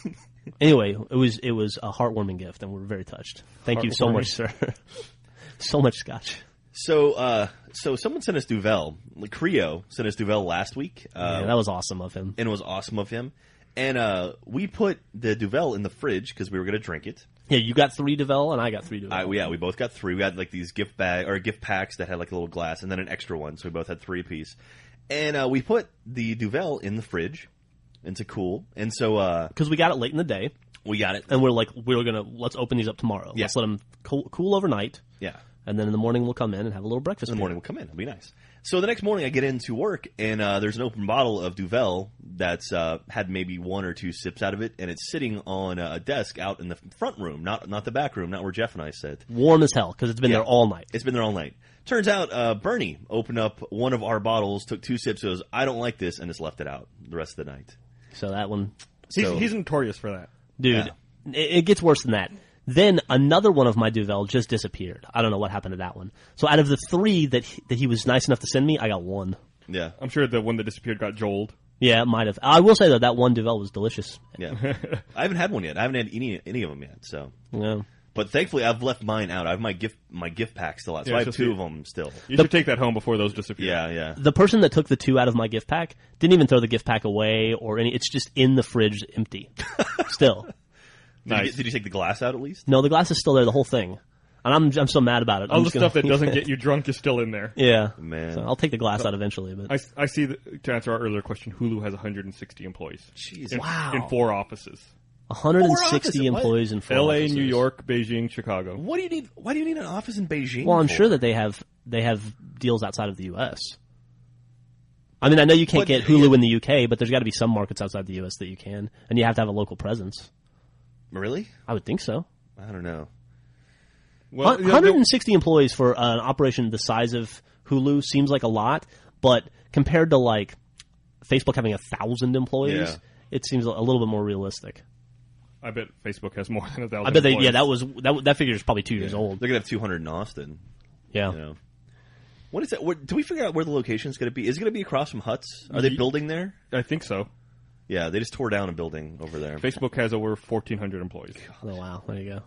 Anyway, it was a heartwarming gift, and we're very touched. Thank you so much, sir. So much scotch. So someone sent us Duvel. Creo sent us Duvel last week. Yeah, that was awesome of him. And it was awesome of him. And we put the Duvel in the fridge because we were going to drink it. Yeah, you got 3 Duvel, and I got 3 Duvel. We both got 3. We had like these gift packs that had like a little glass, and then an extra one, so we both had 3 apiece. And we put the Duvel in the fridge and to cool. And so because we got it late in the day, we got it, and let's open these up tomorrow. Yeah. Let's let them cool overnight. Yeah. And then in the morning we'll come in and have a little breakfast. In the morning we'll come in. It'll be nice. So the next morning I get into work, and there's an open bottle of Duvel that's had maybe 1 or 2 sips out of it, and it's sitting on a desk out in the front room, not the back room, not where Jeff and I sit. Warm as hell because it's been there all night. It's been there all night. Turns out Burnie opened up one of our bottles, took 2 sips, goes, "I don't like this," and just left it out the rest of the night. So that one, He's notorious for that. dude, it gets worse than that. Then another one of my Duvel just disappeared. I don't know what happened to that one. So out of the 3 that he was nice enough to send me, I got 1. Yeah. I'm sure the one that disappeared got joled. Yeah, it might have. I will say though that one Duvel was delicious. Yeah. I haven't had one yet. I haven't had any of them yet. So. Yeah. But thankfully, I've left mine out. I have my gift pack still out, so Yeah, I have so 2 of them still. You should take that home before those disappear. Yeah. The person that took the 2 out of my gift pack didn't even throw the gift pack away or any. It's just in the fridge, empty. Still. Nice. Did you take the glass out at least? No, the glass is still there, the whole thing, and I'm so mad about it. All I'm the just gonna stuff that leave doesn't it. get you drunk is still in there. Yeah, Man. So I'll take the glass out eventually, but I see that, to answer our earlier question, Hulu has 160 employees. Jeez. In 4 offices. 160 What? employees in 4 LA, offices. New York, Beijing, Chicago. What do you need? Why do you need an office in Beijing? Well, I'm for? sure that they have deals outside of the U.S. I mean, I know you can't get Hulu in the UK, but there's got to be some markets outside the U.S. that you can, and you have to have a local presence. Really? I would think so. I don't know. Well, 160 employees for an operation the size of Hulu seems like a lot, but compared to like Facebook having 1,000 employees, Yeah. it seems a little bit more realistic. I bet Facebook has more than 1,000. I bet employees. that figure is probably 2 years old. They're gonna have 200 in Austin. Yeah. You know. What is that? Do we figure out where the location is going to be? Is it going to be across from Huts? Are they building there? I think so. Yeah, they just tore down a building over there. Facebook has over 1,400 employees. Oh wow, there you go.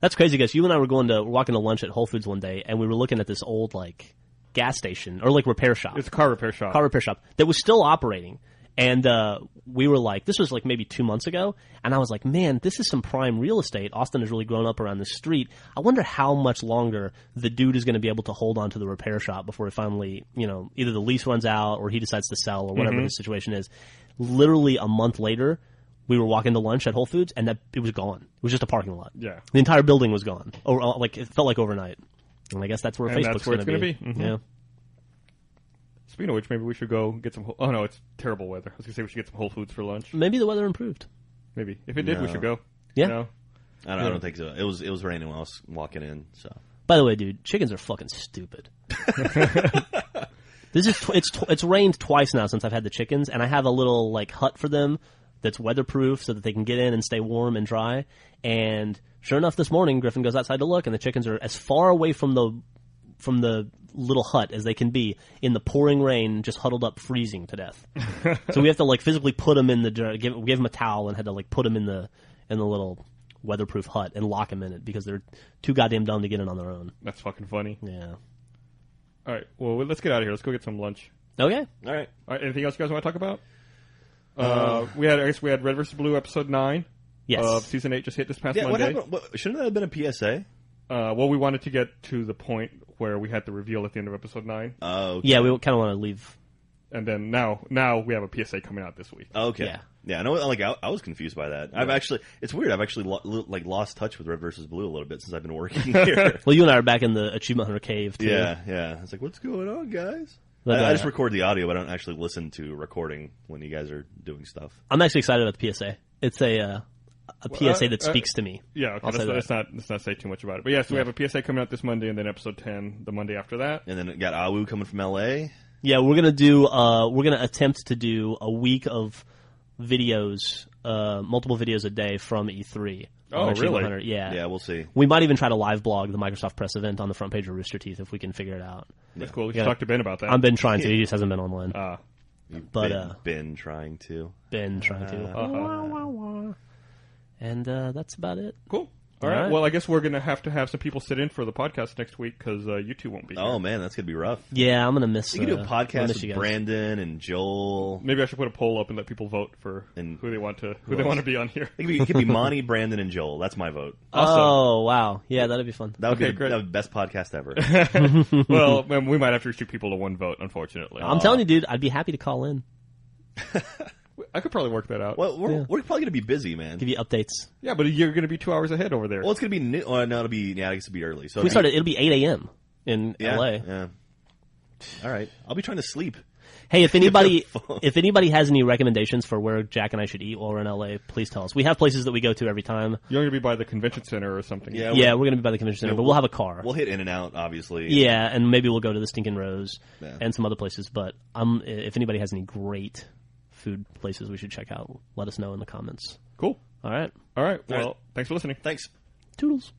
That's crazy, guys. You and I were walking to lunch at Whole Foods one day, and we were looking at this old like gas station or like repair shop. It's a car repair shop. That was still operating. And we were like, this was like maybe 2 months ago, and I was like, man, this is some prime real estate. Austin has really grown up around this street. I wonder how much longer the dude is going to be able to hold on to the repair shop before he finally, either the lease runs out or he decides to sell or whatever the situation is. Literally a month later, we were walking to lunch at Whole Foods, and it was gone. It was just a parking lot. Yeah. The entire building was gone. Or like it felt like overnight. And I guess that's where Facebook's going to be. Mm-hmm. Yeah. Speaking of which, maybe we should go get some... Oh, no, it's terrible weather. I was going to say we should get some Whole Foods for lunch. Maybe the weather improved. Maybe. If it did, we should go. Yeah. No? I don't think so. It was raining when I was walking in, so... By the way, dude, chickens are fucking stupid. It's rained twice now since I've had the chickens, and I have a little like hut for them that's weatherproof so that they can get in and stay warm and dry. And sure enough, this morning Griffin goes outside to look, and the chickens are as far away from the little hut as they can be in the pouring rain, just huddled up, freezing to death. So we have to like physically put them in give them a towel and had to like put them in the little weatherproof hut and lock them in it because they're too goddamn dumb to get in on their own. That's fucking funny. Yeah. All right. Well, let's get out of here. Let's go get some lunch. Okay. All right. Anything else you guys want to talk about? We had Red vs. Blue episode 9 yes. of season 8 just hit this past Yeah, Monday. what happened? Shouldn't that have been a PSA? Well, we wanted to get to the point where we had the reveal at the end of episode 9. Oh, okay. Yeah, we kind of want to leave. And then now we have a PSA coming out this week. Okay. Yeah. Yeah, I know. Like I was confused by that. It's weird. I've actually lost touch with Red versus Blue a little bit since I've been working here. Well, you and I are back in the Achievement Hunter cave, too. Yeah. It's like, what's going on, guys? But, I just record the audio, but I don't actually listen to recording when you guys are doing stuff. I'm actually excited about the PSA. It's a PSA that speaks to me. Yeah, okay, let's not say too much about it. But yeah, so we have a PSA coming out this Monday, and then episode 10 the Monday after that. And then it got Awu coming from LA. Yeah, we're gonna attempt to do a week of videos, multiple videos a day from E3. Oh, really? Hunter. Yeah. Yeah, we'll see. We might even try to live blog the Microsoft Press event on the front page of Rooster Teeth if we can figure it out. That's cool. We should talk to Ben about that. I've been trying to. He just hasn't been online. Been trying to. And that's about it. Cool. All right. Well, I guess we're going to have some people sit in for the podcast next week because you two won't be here. Oh, man, that's going to be rough. Yeah, I'm going to miss You can do a podcast with Brandon and Joel. Maybe I should put a poll up and let people vote for who they want to be on here. It could be Monty, Brandon, and Joel. That's my vote. Awesome. Oh, wow. Yeah, that'd be fun. That would be great. the best podcast ever. Well, we might have to restrict people to one vote, unfortunately. I'm telling you, dude, I'd be happy to call in. I could probably work that out. Well, we're probably going to be busy, man. Give you updates. Yeah, but you're going to be 2 hours ahead over there. Well, it's going to be new. Oh, no, I guess it'll be early. So It'll be 8 a.m. in LA. Yeah. All right. I'll be trying to sleep. Hey, if anybody has any recommendations for where Jack and I should eat while we're in LA, please tell us. We have places that we go to every time. You're going to be by the convention center or something. Yeah, we're going to be by the convention center, but we'll have a car. We'll hit In-N-Out, obviously. Yeah, and maybe we'll go to the Stinkin' Rose and some other places. But if anybody has any great food places we should check out, let us know in the comments. Cool. All right. Well, thanks for listening. Thanks. Toodles.